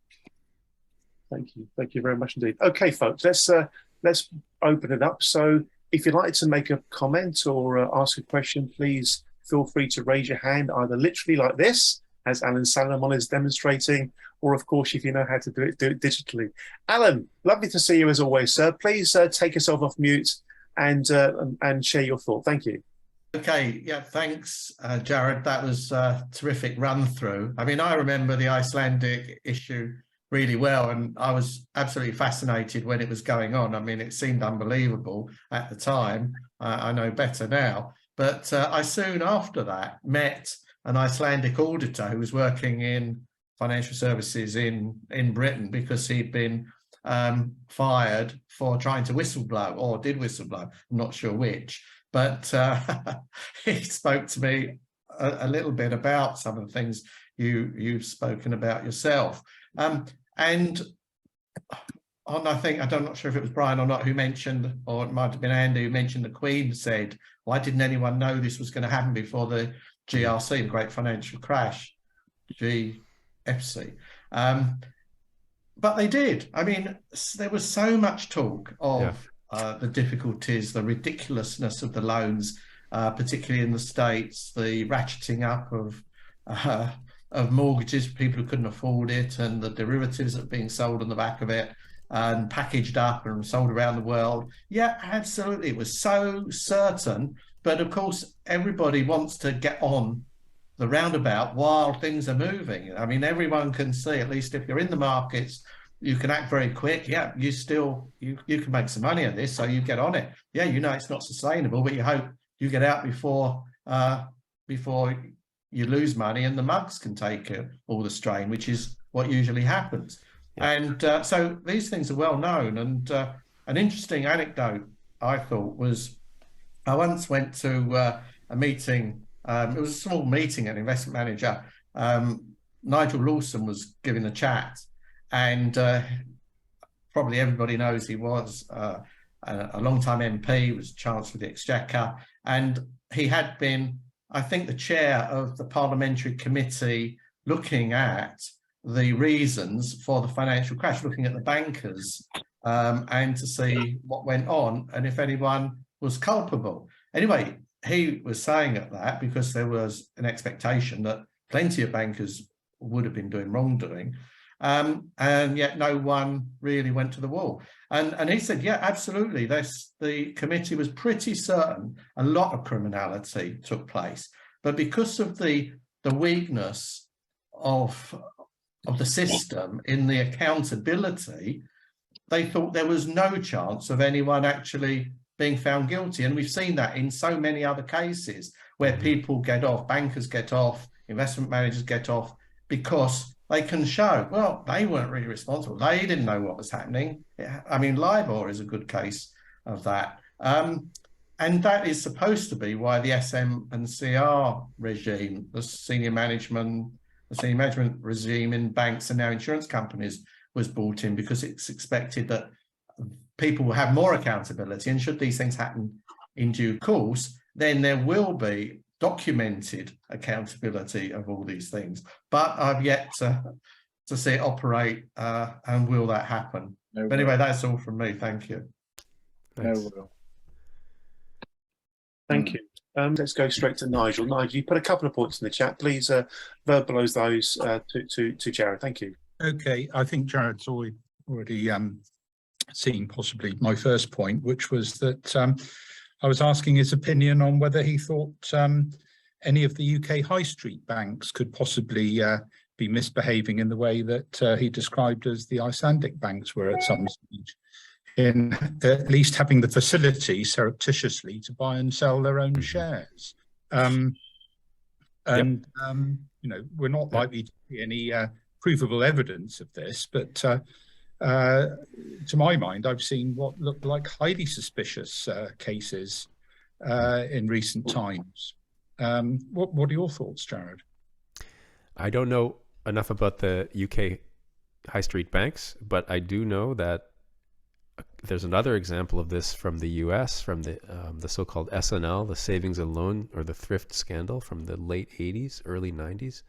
Thank you. Thank you very much indeed. Okay, folks, let's open it up. So if you'd like to make a comment or ask a question, please feel free to raise your hand, either literally like this, as Alan Salomon is demonstrating, or of course, if you know how to do it digitally. Alan, lovely to see you as always, sir. Please take yourself off mute and share your thought. Thank you. Okay, yeah, thanks, Jared. That was a terrific run through. I mean, I remember the Icelandic issue really well, and I was absolutely fascinated when it was going on. I mean, it seemed unbelievable at the time. I know better now. But I soon after that met an Icelandic auditor who was working in financial services in Britain because he'd been fired for trying to whistleblow, or did whistleblow, I'm not sure which. But he spoke to me a little bit about some of the things you've spoken about yourself. And on, I'm not sure if it was Brian or not who mentioned, or it might have been Andy who mentioned the Queen said, why didn't anyone know this was going to happen before the GRC, the Great Financial Crash, GFC? But they did. I mean, there was so much talk of the difficulties, the ridiculousness of the loans, particularly in the States, the ratcheting up of mortgages for people who couldn't afford it, and the derivatives that are being sold on the back of it and packaged up and sold around the world. Yeah, absolutely. It was so certain. But of course, everybody wants to get on the roundabout while things are moving. I mean, everyone can see, at least if you're in the markets, you can act very quick. Yeah, you can make some money on this, so you get on it. Yeah, you know it's not sustainable, but you hope you get out before you lose money and the mugs can take all the strain, which is what usually happens. Yeah. And so these things are well known. And an interesting anecdote I thought was, I once went to a meeting. It was a small meeting, an investment manager. Nigel Lawson was giving a chat, and probably everybody knows he was a long-time MP, was Chancellor of the Exchequer, and he had been, I think, the chair of the parliamentary committee looking at the reasons for the financial crash, looking at the bankers and to see what went on and if anyone was culpable. Anyway, he was saying at that because there was an expectation that plenty of bankers would have been doing wrongdoing, and yet no one really went to the wall. And he said, yeah, absolutely. The committee was pretty certain a lot of criminality took place, but because of the weakness of the system in the accountability, they thought there was no chance of anyone actually being found guilty. And we've seen that in so many other cases where people get off, bankers get off, investment managers get off, because they can show, well, they weren't really responsible. They didn't know what was happening. I mean, LIBOR is a good case of that. And that is supposed to be why the SM&CR regime, the senior management regime in banks and now insurance companies was brought in, because it's expected that people will have more accountability, and should these things happen in due course, then there will be documented accountability of all these things. But I've yet to see it operate, and will that happen? No, but anyway, that's all from me. Thank you. No, Thank you. Let's go straight to Nigel. Nigel, you put a couple of points in the chat. Please verbalise those to Jared. Thank you. Okay, I think Jared's already seen possibly my first point, which was that I was asking his opinion on whether he thought any of the UK high street banks could possibly be misbehaving in the way that he described as the Icelandic banks were at some stage, in at least having the facility surreptitiously to buy and sell their own shares. You know, we're not likely to see any provable evidence of this, but to my mind, I've seen what looked like highly suspicious cases in recent times. What are your thoughts, Jared? I don't know enough about the UK high street banks, but I do know that there's another example of this from the US, from the so-called SNL, the savings and loan or the thrift scandal from the late 80s, early 90s.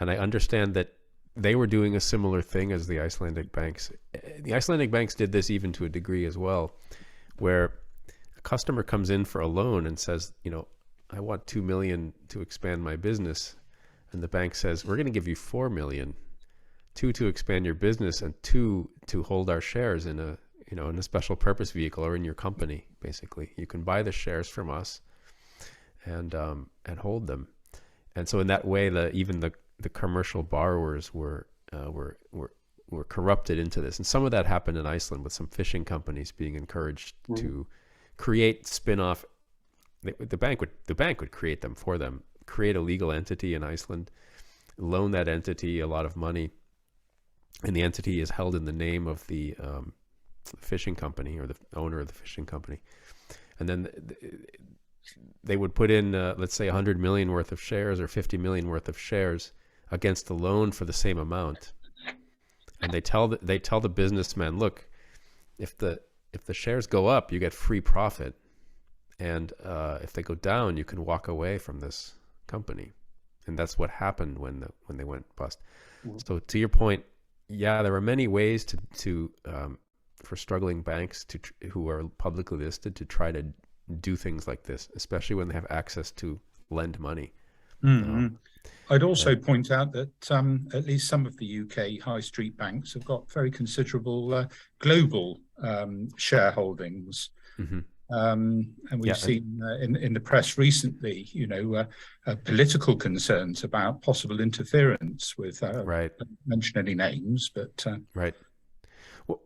And I understand that they were doing a similar thing as the Icelandic banks. The Icelandic banks did this even to a degree as well, where a customer comes in for a loan and says, you know, I want 2 million to expand my business. And the bank says, we're going to give you 4 million, 2 to expand your business and 2 to hold our shares in a, you know, in a special purpose vehicle or in your company. Basically, you can buy the shares from us and hold them. And so in that way, even the commercial borrowers were corrupted into this. And some of that happened in Iceland with some fishing companies being encouraged to create spin-off. The bank would create them for them, create a legal entity in Iceland, loan that entity a lot of money, and the entity is held in the name of the fishing company or the owner of the fishing company. And then they would put in, let's say, 100 million worth of shares or 50 million worth of shares against the loan for the same amount. And they tell the businessman, look, if the shares go up, you get free profit. And if they go down, you can walk away from this company. And that's what happened when they went bust. So to your point, yeah, there are many ways to for struggling banks who are publicly listed to try to do things like this, especially when they have access to lend money. I'd also point out that at least some of the UK high street banks have got very considerable global shareholdings. And we've seen in the press recently, you know, political concerns about possible interference with, right. mention any names, but right.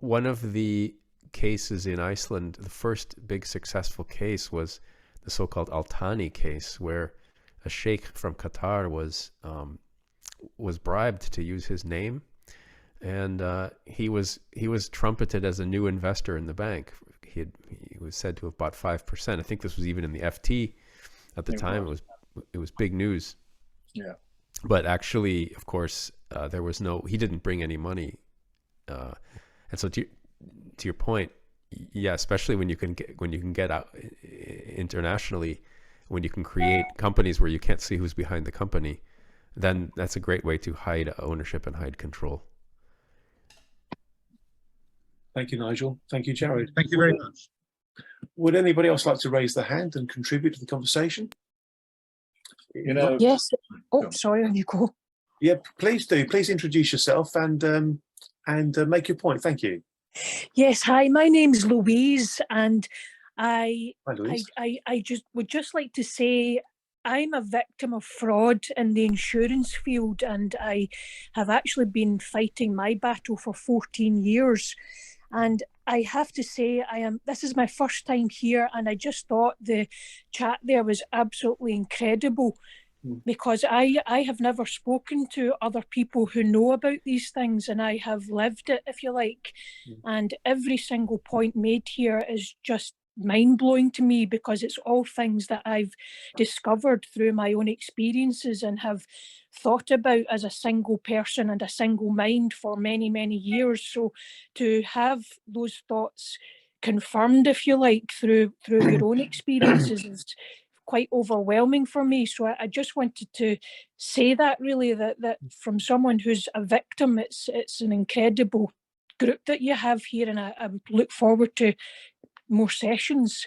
One of the cases in Iceland, the first big successful case was the so-called Altani case, where a sheikh from Qatar was bribed to use his name, and he was trumpeted as a new investor in the bank. He was said to have bought 5%. I think this was even in the FT at the time. It was big news. Yeah. But actually, of course, he didn't bring any money. And so to your point, yeah, especially when you can get out internationally, when you can create companies where you can't see who's behind the company, then that's a great way to hide ownership and hide control. Thank you, Nigel. Thank you, Jared. Thank you very much. Would anybody else like to raise their hand and contribute to the conversation? You know. Yes. Oh, sorry, on you go. Yeah, please do. Please introduce yourself and make your point. Thank you. Yes. Hi, my name's Louise, and I would just like to say I'm a victim of fraud in the insurance field, and I have actually been fighting my battle for 14 years. And I have to say, this is my first time here, and I just thought the chat there was absolutely incredible, because I have never spoken to other people who know about these things, and I have lived it, if you like. And every single point made here is just mind-blowing to me, because it's all things that I've discovered through my own experiences and have thought about as a single person and a single mind for many, many years. So to have those thoughts confirmed, if you like, through your own experiences is quite overwhelming for me. So I just wanted to say that, really, that from someone who's a victim, it's an incredible group that you have here, and I look forward to more sessions.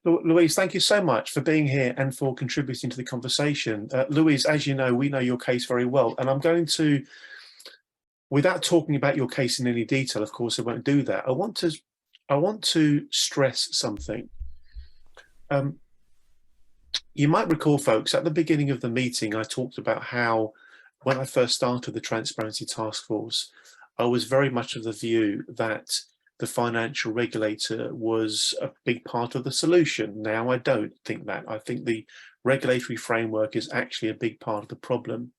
Louise, thank you so much for being here and for contributing to the conversation. Louise, as you know, we know your case very well, and I'm going to, without talking about your case in any detail, of course I won't do that, I want to stress something. You might recall, folks, at the beginning of the meeting, I talked about how when I first started the Transparency Task Force, I was very much of the view that the financial regulator was a big part of the solution. Now, I don't think that. I think the regulatory framework is actually a big part of the problem.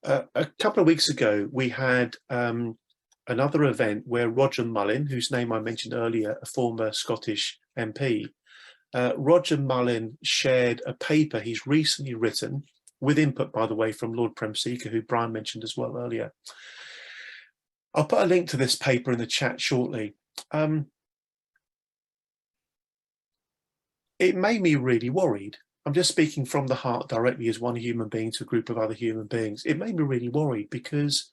A couple of weeks ago, we had another event where Roger Mullin, whose name I mentioned earlier, a former Scottish MP, Roger Mullin shared a paper he's recently written, with input, by the way, from Lord Premseeker, who Brian mentioned as well earlier. I'll put a link to this paper in the chat shortly. It made me really worried. I'm just speaking from the heart directly as one human being to a group of other human beings. It made me really worried because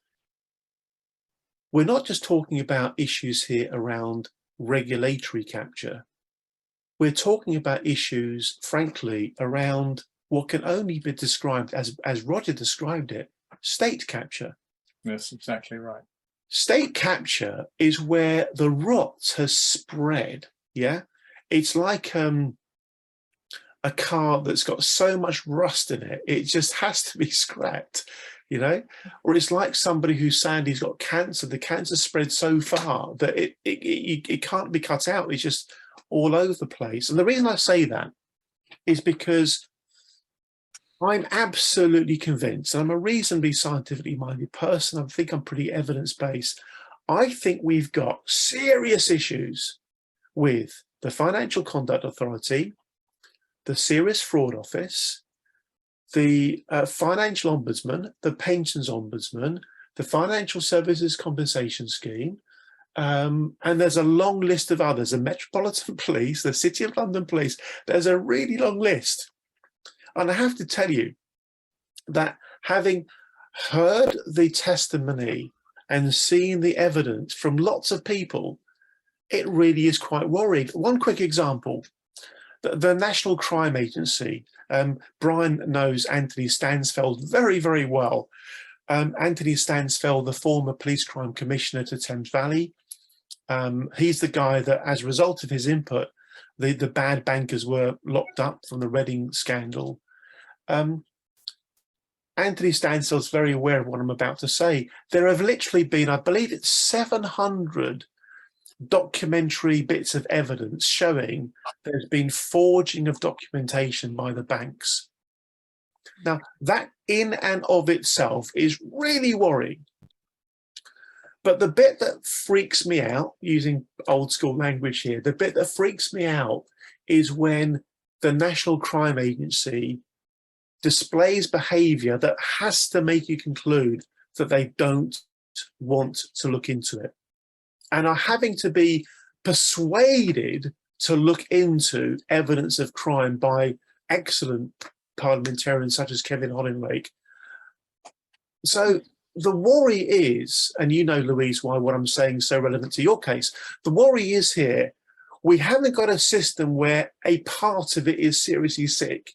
we're not just talking about issues here around regulatory capture. We're talking about issues, frankly, around what can only be described as Roger described it, state capture. That's exactly right. State capture is where the rot has spread. Yeah, it's like a car that's got so much rust in it, it just has to be scrapped, you know? Or it's like somebody who sadly's got cancer. The cancer spread so far that it can't be cut out. It's just all over the place. And the reason I say that is because I'm absolutely convinced, and I'm a reasonably scientifically minded person, I think I'm pretty evidence-based. I think we've got serious issues with the Financial Conduct Authority, the Serious Fraud Office, the Financial Ombudsman, the Pensions Ombudsman, the Financial Services Compensation Scheme, and there's a long list of others, the Metropolitan Police, the City of London Police. There's a really long list. And I have to tell you that having heard the testimony and seen the evidence from lots of people, it really is quite worrying. One quick example, the National Crime Agency. Brian knows Anthony Stansfeld very, very well. Anthony Stansfeld, the former police crime commissioner to Thames Valley. He's the guy that, as a result of his input, the bad bankers were locked up from the Reading scandal. Anthony Stansfield's very aware of what I'm about to say. There have literally been, I believe it's 700 documentary bits of evidence showing there's been forging of documentation by the banks. Now, that in and of itself is really worrying. But the bit that freaks me out, using old school language here, the bit that freaks me out is when the National Crime Agency displays behavior that has to make you conclude that they don't want to look into it and are having to be persuaded to look into evidence of crime by excellent parliamentarians such as Kevin Hollingwake. So the worry is, and you know, Louise, why what I'm saying is so relevant to your case, the worry is here, we haven't got a system where a part of it is seriously sick.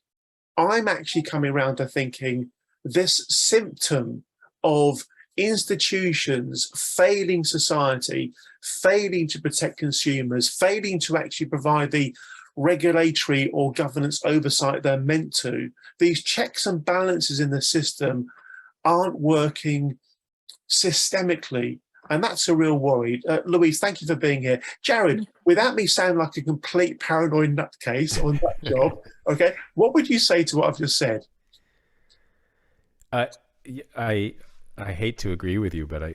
I'm actually coming around to thinking this symptom of institutions failing society, failing to protect consumers, failing to actually provide the regulatory or governance oversight they're meant to, these checks and balances in the system aren't working systemically. And that's a real worry. Louise, thank you for being here. Jared, without me sounding like a complete paranoid nutcase on that job, okay, what would you say to what I've just said? I hate to agree with you, but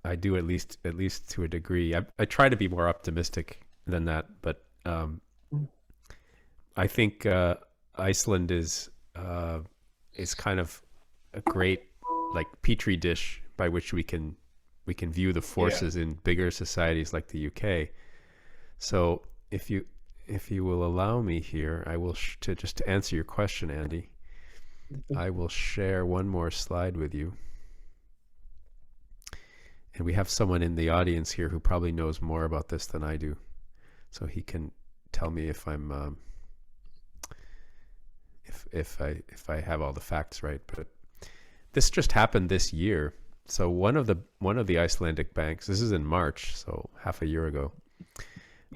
I do at least to a degree. I try to be more optimistic than that, but I think Iceland is kind of a great like petri dish by which we can view the forces in bigger societies like the UK. So if you will allow me here, I will just to answer your question, Andy, I will share one more slide with you. And we have someone in the audience here who probably knows more about this than I do, so he can tell me if I'm if I have all the facts right. But this just happened this year. So one of the Icelandic banks, this is in March, so half a year ago,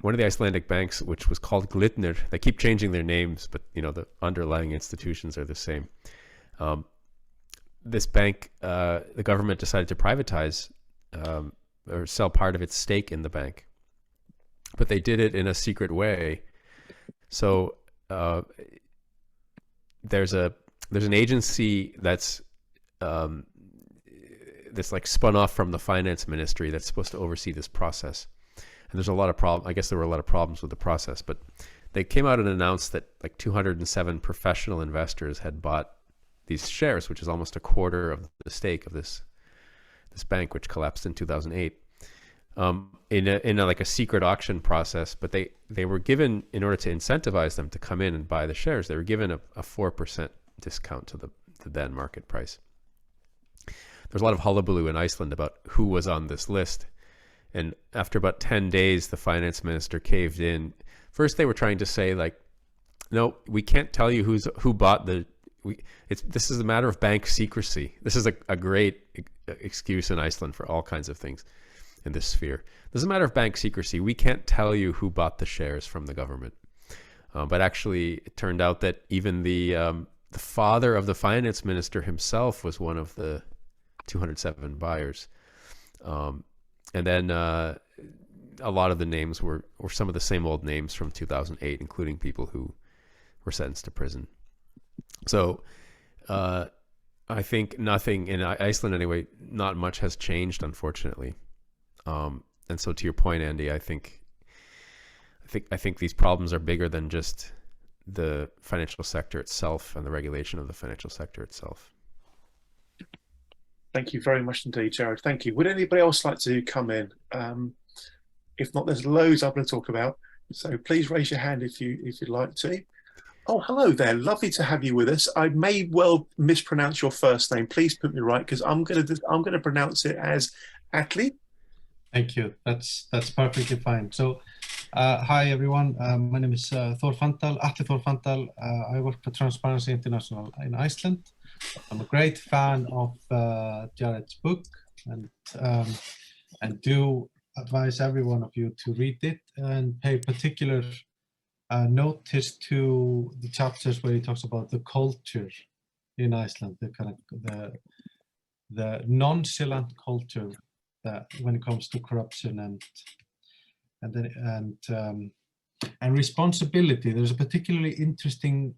one of the Icelandic banks, which was called Glitnir, they keep changing their names, but the underlying institutions are the same. This bank, the government decided to privatize or sell part of its stake in the bank, but they did it in a secret way. So there's an agency that's like spun off from the finance ministry that's supposed to oversee this process. And there's a lot of problems. I guess there were a lot of problems with the process, but they came out and announced that like 207 professional investors had bought these shares, which is almost a quarter of the stake of this bank, which collapsed in 2008, in a like a secret auction process. But they were given, in order to incentivize them to come in and buy the shares, they were given a 4% discount to the then market price. There's a lot of hullabaloo in Iceland about who was on this list. And after about 10 days, the finance minister caved in. First, they were trying to say, like, no, we can't tell you who bought this is a matter of bank secrecy. This is a great excuse in Iceland for all kinds of things in this sphere. This is a matter of bank secrecy. We can't tell you who bought the shares from the government. But actually, it turned out that even the father of the finance minister himself was one of the 207 buyers. And then a lot of the names were some of the same old names from 2008, including people who were sentenced to prison. So I think nothing in Iceland anyway, not much has changed, unfortunately. And so to your point, Andy, I think these problems are bigger than just the financial sector itself and the regulation of the financial sector itself. Thank you very much indeed, Jared. Thank you. Would anybody else like to come in? If not, there's loads I'm going to talk about. So please raise your hand if you'd like to. Oh, hello there. Lovely to have you with us. I may well mispronounce your first name. Please put me right, because I'm going to pronounce it as Atli. Thank you. That's perfectly fine. So, hi everyone. My name is Atli Thorfandal. I work for Transparency International in Iceland. I'm a great fan of Jared's book, and do advise every one of you to read it and pay particular notice to the chapters where he talks about the culture in Iceland, the kind of the nonchalant culture that when it comes to corruption and responsibility. There's a particularly interesting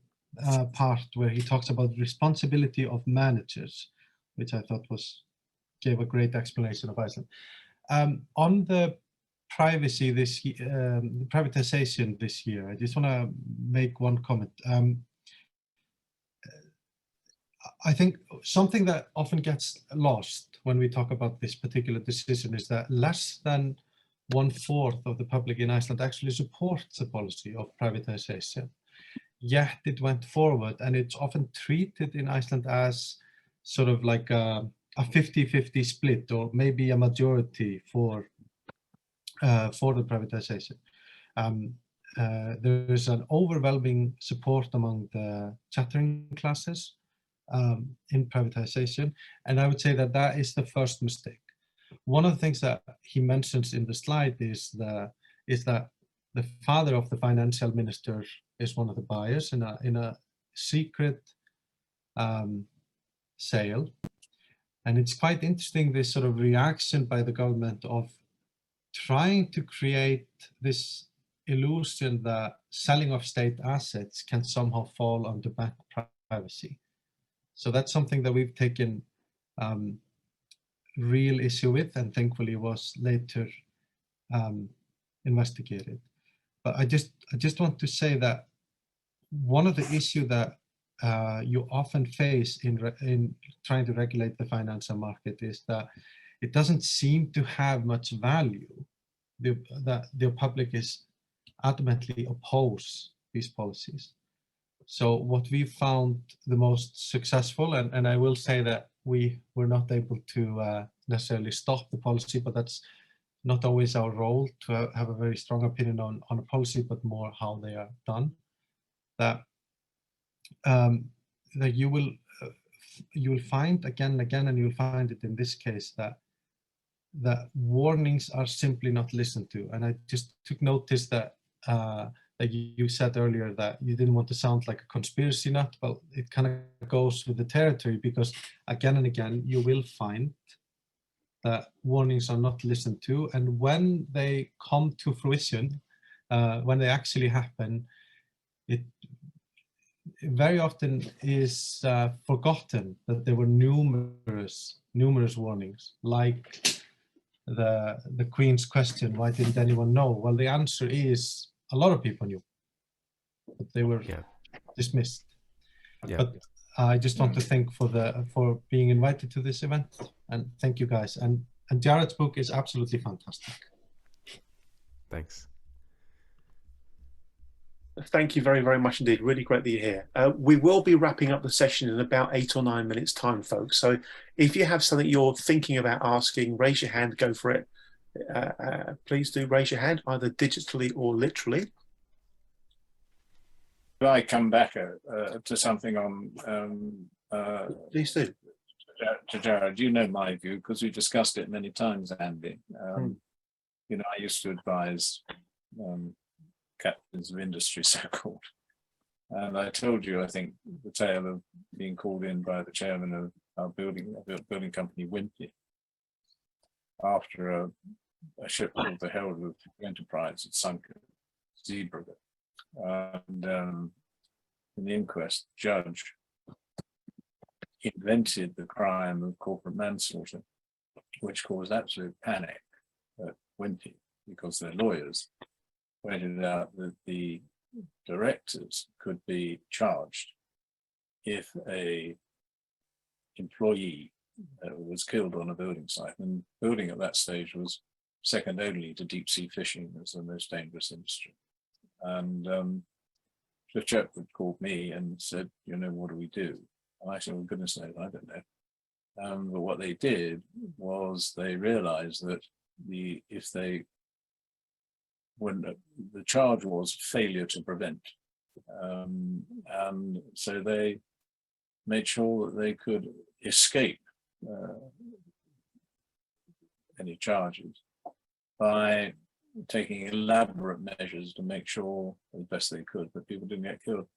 part where he talks about responsibility of managers, which I thought gave a great explanation of Iceland. On the privacy privatization this year, I just want to make one comment. I think something that often gets lost when we talk about this particular decision is that less than 1/4 of the public in Iceland actually supports the policy of privatization. Yet it went forward, and it's often treated in Iceland as sort of like a 50-50 split, or maybe a majority for the privatization. There is an overwhelming support among the chattering classes in privatization, and I would say that that is the first mistake. One of the things that he mentions in the slide is that the father of the financial minister is one of the buyers in a secret sale, and it's quite interesting, this sort of reaction by the government of trying to create this illusion that selling of state assets can somehow fall under bank privacy. So that's something that we've taken real issue with, and thankfully was later investigated. But I just want to say that one of the issues that you often face in trying to regulate the financial market is that it doesn't seem to have much value. That the public is adamantly oppose these policies. So what we found the most successful, and I will say that we were not able to necessarily stop the policy, but that's not always our role to have a very strong opinion on a policy, but more how they are done. That you will find again and again, and you'll find it in this case, that that warnings are simply not listened to. And I just took notice that that you said earlier that you didn't want to sound like a conspiracy nut. Well, it kind of goes with the territory, because again and again you will find that warnings are not listened to, and when they come to fruition, when they actually happen, it very often is forgotten that there were numerous warnings, like the Queen's question, why didn't anyone know? Well, the answer is a lot of people knew, but they were dismissed. But I just want to thank for being invited to this event, and thank you guys. And Jared's book is absolutely fantastic. Thanks. Thank you very, very much indeed. Really great that you're here. We will be wrapping up the session in about 8 or 9 minutes time, folks. So if you have something you're thinking about asking, raise your hand, go for it. Please do raise your hand, either digitally or literally. Could I come back to something on... Please do. To Jared, you know my view, because we discussed it many times, Andy. You know, I used to advise captains of industry, so-called. And I told you, I think, the tale of being called in by the chairman of our building company, Wimpy, after a ship called the Herald Enterprise had sunk at Zeebrugge. And in the inquest, the judge invented the crime of corporate manslaughter, which caused absolute panic at Wimpy, because their lawyers pointed out that the directors could be charged if a employee was killed on a building site. And building at that stage was second only to deep sea fishing as the most dangerous industry. And the chap had called me and said, you know, what do we do? And I said, well, goodness knows, I don't know. But what they did was they realized that when the charge was failure to prevent. And so they made sure that they could escape any charges by taking elaborate measures to make sure, as best they could, that people didn't get killed.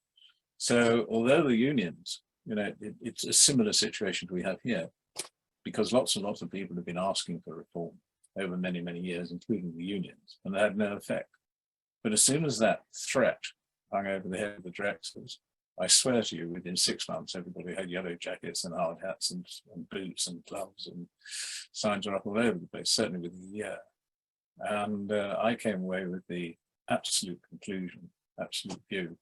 So although the unions, you know, it's a similar situation we have here, because lots and lots of people have been asking for reform over many, many years, including the unions, and they had no effect. But as soon as that threat hung over the head of the directors, I swear to you, within 6 months, everybody had yellow jackets and hard hats and boots and gloves, and signs were up all over the place, certainly within a year. And I came away with the absolute conclusion, absolute view,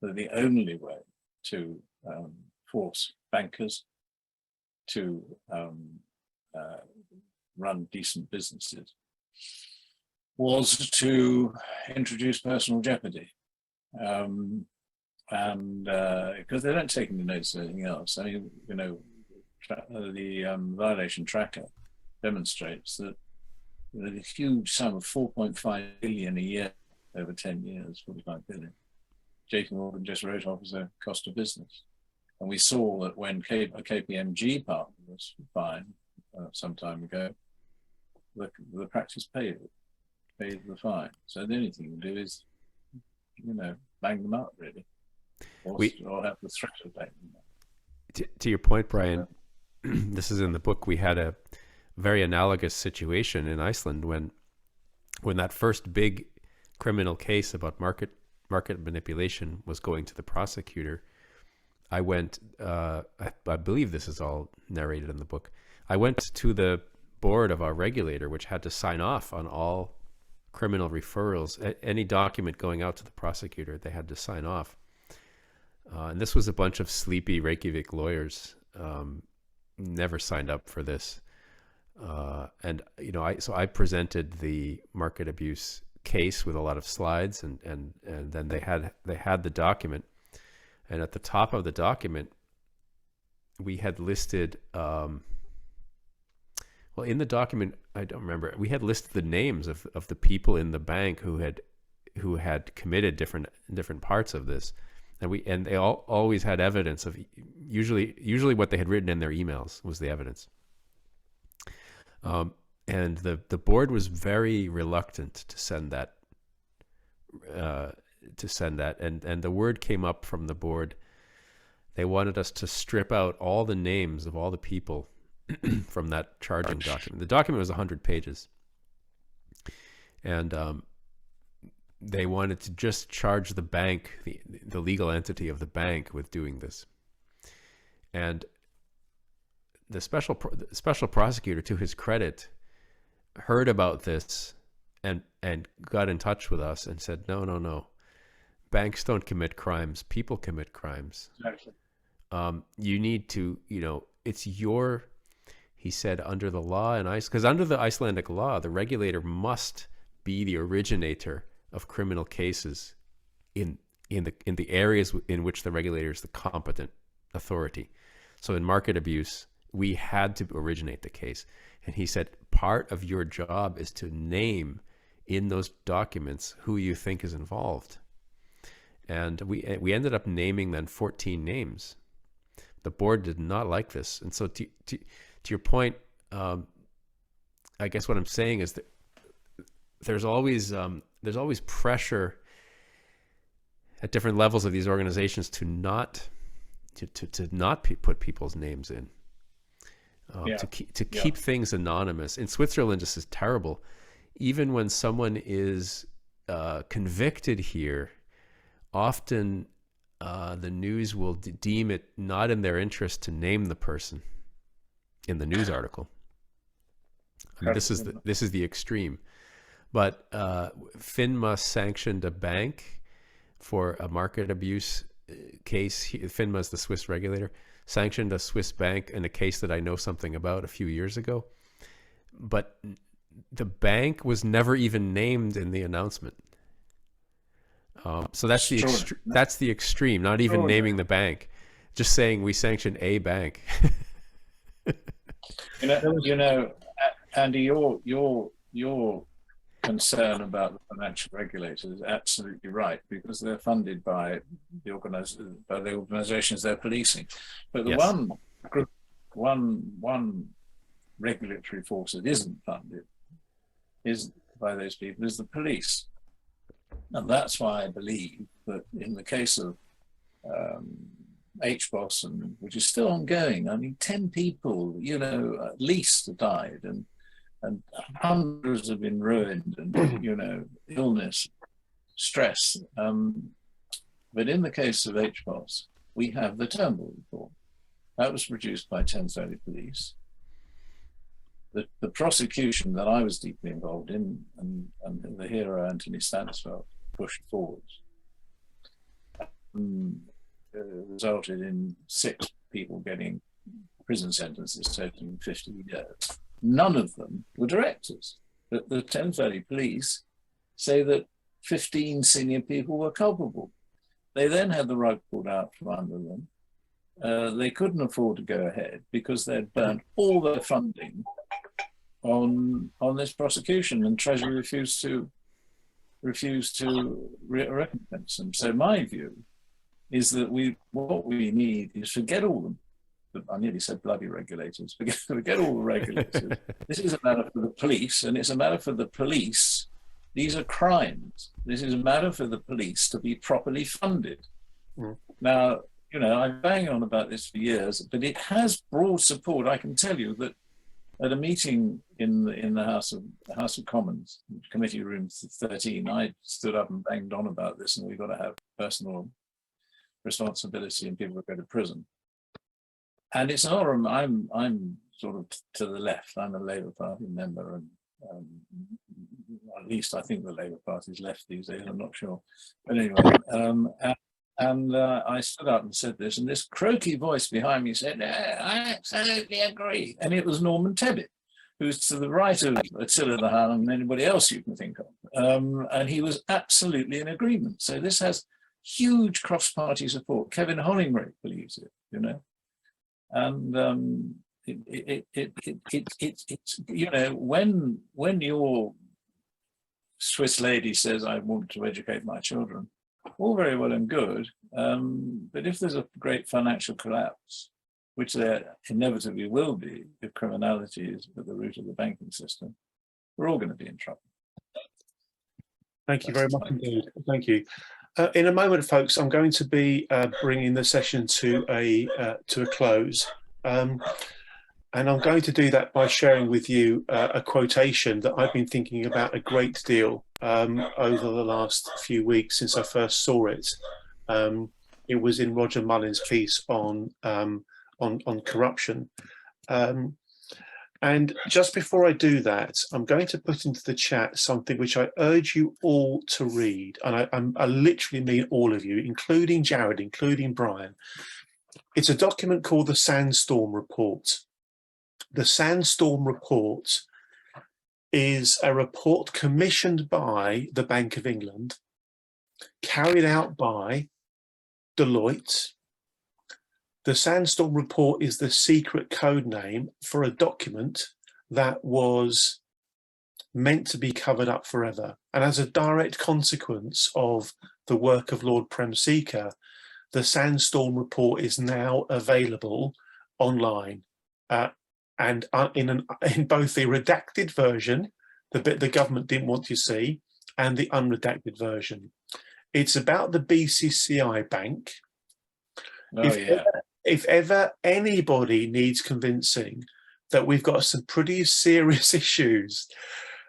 that the only way to force bankers to run decent businesses was to introduce personal jeopardy. And because they don't take any notice of anything else. I mean, you know, the violation tracker demonstrates that the huge sum of 4.5 billion a year over 10 years, 45 billion, JP Morgan just wrote off as a cost of business. And we saw that when a KPMG partner was fined some time ago, the practice paid the fine. So the only thing you can do is, you know, bang them up, really, or have the threat of banging them up. To your point, Brian, this is in the book. We had a very analogous situation in Iceland when that first big criminal case about market manipulation was going to the prosecutor. I went, I believe this is all narrated in the book. I went to the board of our regulator, which had to sign off on all criminal referrals. Any document going out to the prosecutor, they had to sign off. And this was a bunch of sleepy Reykjavik lawyers, never signed up for this. And, you know, I presented the market abuse case with a lot of slides, and then they had the document. And at the top of the document, we had listed, well, in the document, I don't remember, we had listed the names of the people in the bank who had committed different parts of this. And they always had evidence of, usually what they had written in their emails was the evidence. and the board was very reluctant to send that. And the word came up from the board. They wanted us to strip out all the names of all the people from that charging document. The document was 100 pages, and they wanted to just charge the bank, the legal entity of the bank, with doing this. And the special prosecutor, to his credit, heard about this and got in touch with us and said, no, banks don't commit crimes, people commit crimes. Exactly. You need to, it's he said, under the law in Iceland, because under the Icelandic law, the regulator must be the originator of criminal cases in the areas in which the regulator is the competent authority. So in market abuse, we had to originate the case. And he said, part of your job is to name in those documents who you think is involved. And we ended up naming then 14 names. The board did not like this. And so to your point, I guess what I'm saying is that there's always pressure at different levels of these organizations to not put people's names in, to keep things anonymous. In Switzerland, this is terrible. Even when someone is convicted here, often the news will deem it not in their interest to name the person in the news article. I mean, this is the extreme. But FINMA sanctioned a bank for a market abuse case. FINMA is the Swiss regulator, sanctioned a Swiss bank in a case that I know something about a few years ago. But the bank was never even named in the announcement. So that's the extreme. Not even naming the bank, just saying we sanctioned a bank. Andy, your concern about the financial regulators is absolutely right, because they're funded by the organizations they're policing. But the one regulatory force that isn't funded is by those people is the police. And that's why I believe that in the case of HBOS, which is still ongoing, I mean, 10 people, at least died, and hundreds have been ruined, and, illness, stress. But in the case of HBOS, we have the Turnbull report. That was produced by Thames Valley Police. The prosecution that I was deeply involved in, and the hero Anthony Stanisfeld pushed forwards, resulted in 6 people getting prison sentences totaling 50 years. None of them were directors. But the Thames Valley Police say that 15 senior people were culpable. They then had the rug pulled out from under them. They couldn't afford to go ahead because they'd burnt all their funding on this prosecution, and Treasury refused to recompense them. So my view is that what we need is forget all them. I nearly said bloody regulators. Forget all the regulators. This is a matter for the police, and it's a matter for the police. These are crimes. This is a matter for the police to be properly funded. Now, I'm banging on about this for years, but it has broad support. I can tell you that at a meeting in the House of Commons, Committee Room 13, I stood up and banged on about this, and we've got to have personal responsibility and people go to prison. And it's not, I'm sort of to the left. I'm a Labour Party member, and at least I think the Labour Party's left these days, I'm not sure. But anyway, I stood up and said this, and this croaky voice behind me said, I absolutely agree. And it was Norman Tebbit, who's to the right of Attila the Hun and anybody else you can think of. And he was absolutely in agreement. So this has huge cross-party support. Kevin Hollingray believes it, And it's when your Swiss lady says, I want to educate my children, all very well and good, but if there's a great financial collapse, which there inevitably will be if criminality is at the root of the banking system, we're all going to be in trouble. Thank you very much indeed. Thank you. In a moment, folks, I'm going to be bringing the session to a close. And I'm going to do that by sharing with you a quotation that I've been thinking about a great deal over the last few weeks since I first saw it. It was in Roger Mullen's piece on corruption. And just before I do that, I'm going to put into the chat something which I urge you all to read. And I literally mean all of you, including Jared, including Brian. It's a document called the Sandstorm Report. The Sandstorm Report is a report commissioned by the Bank of England, carried out by Deloitte. The Sandstorm Report is the secret code name for a document that was meant to be covered up forever. And as a direct consequence of the work of Lord Prem Seeker, the Sandstorm Report is now available online and in both the redacted version, the bit the government didn't want you to see, and the unredacted version. It's about the BCCI Bank. If ever anybody needs convincing that we've got some pretty serious issues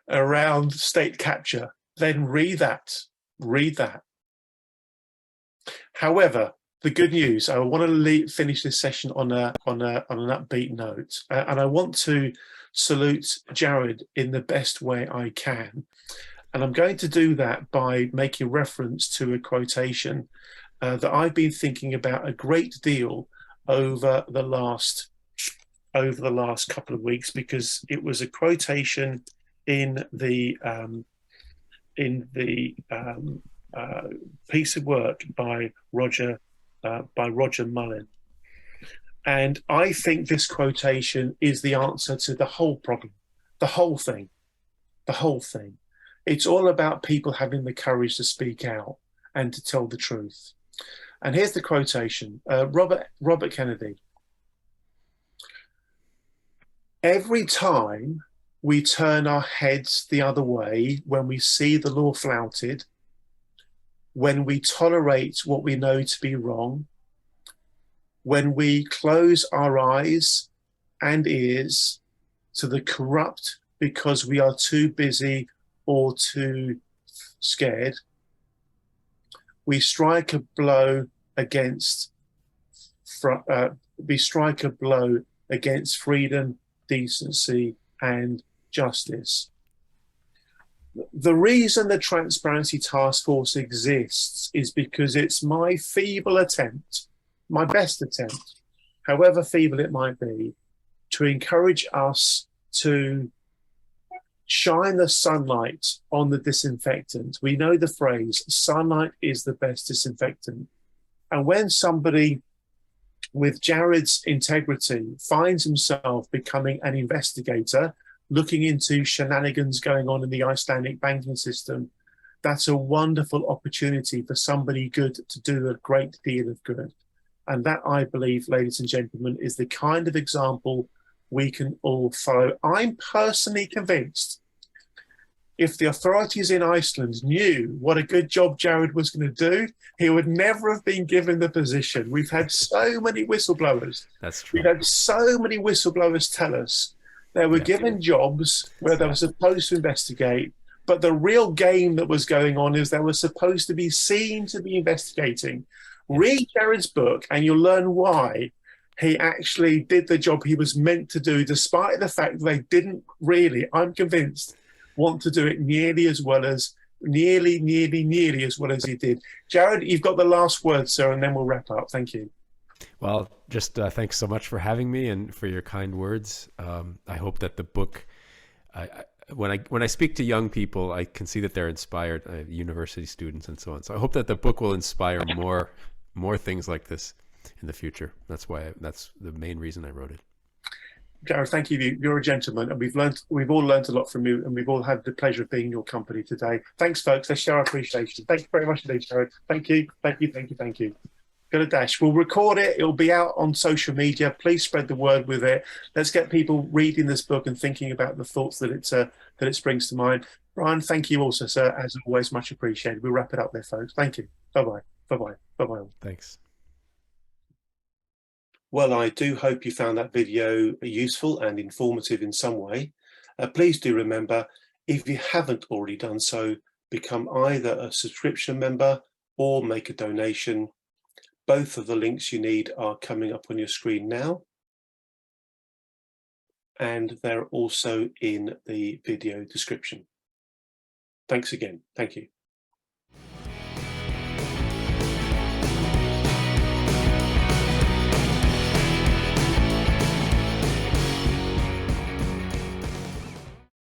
around state capture, then read that. Read that. However, the good news, I want to finish this session on an upbeat note, and I want to salute Jared in the best way I can. And I'm going to do that by making reference to a quotation that I've been thinking about a great deal over the last couple of weeks, because it was a quotation in the piece of work by Roger Mullen. And I think this quotation is the answer to the whole problem, the whole thing. It's all about people having the courage to speak out and to tell the truth. And here's the quotation, Robert Kennedy. Every time we turn our heads the other way, when we see the law flouted, when we tolerate what we know to be wrong, when we close our eyes and ears to the corrupt because we are too busy or too scared, we strike a blow against freedom, decency, and justice. The reason the Transparency Task Force exists is because it's my feeble attempt, my best attempt, however feeble it might be, to encourage us to shine the sunlight on the disinfectant. We know the phrase, sunlight is the best disinfectant. And when somebody with Jared's integrity finds himself becoming an investigator, looking into shenanigans going on in the Icelandic banking system, that's a wonderful opportunity for somebody good to do a great deal of good. And that, I believe, ladies and gentlemen, is the kind of example we can all follow. I'm personally convinced if the authorities in Iceland knew what a good job Jared was going to do, he would never have been given the position. We've had so many whistleblowers. That's true. We've had so many whistleblowers tell us they were given jobs where they were supposed to investigate, but the real game that was going on is they were supposed to be seen to be investigating. Read Jared's book and you'll learn why he actually did the job he was meant to do, despite the fact that they didn't really, I'm convinced, want to do it nearly as well as he did. Jared, you've got the last word, sir, and then we'll wrap up. Thank you. Well, just thanks so much for having me and for your kind words. I hope that the book, when I speak to young people, I can see that they're inspired, university students and so on. So I hope that the book will inspire more things like this in the future. That's the main reason I wrote it. Jared, thank you. You're a gentleman, and we've all learned a lot from you, and we've all had the pleasure of being in your company today. Thanks, folks. Let's show our appreciation. Thank you very much indeed, Jared. Thank you. Got a dash. We'll record it. It'll be out on social media. Please spread the word with it. Let's get people reading this book and thinking about the thoughts that it springs to mind. Brian, thank you also, sir. As always, much appreciated. We'll wrap it up there, folks. Thank you. Bye-bye. Bye-bye. Bye-bye. Thanks. Well, I do hope you found that video useful and informative in some way. Please do remember, if you haven't already done so, become either a subscription member or make a donation. Both of the links you need are coming up on your screen now. And they're also in the video description. Thanks again. Thank you.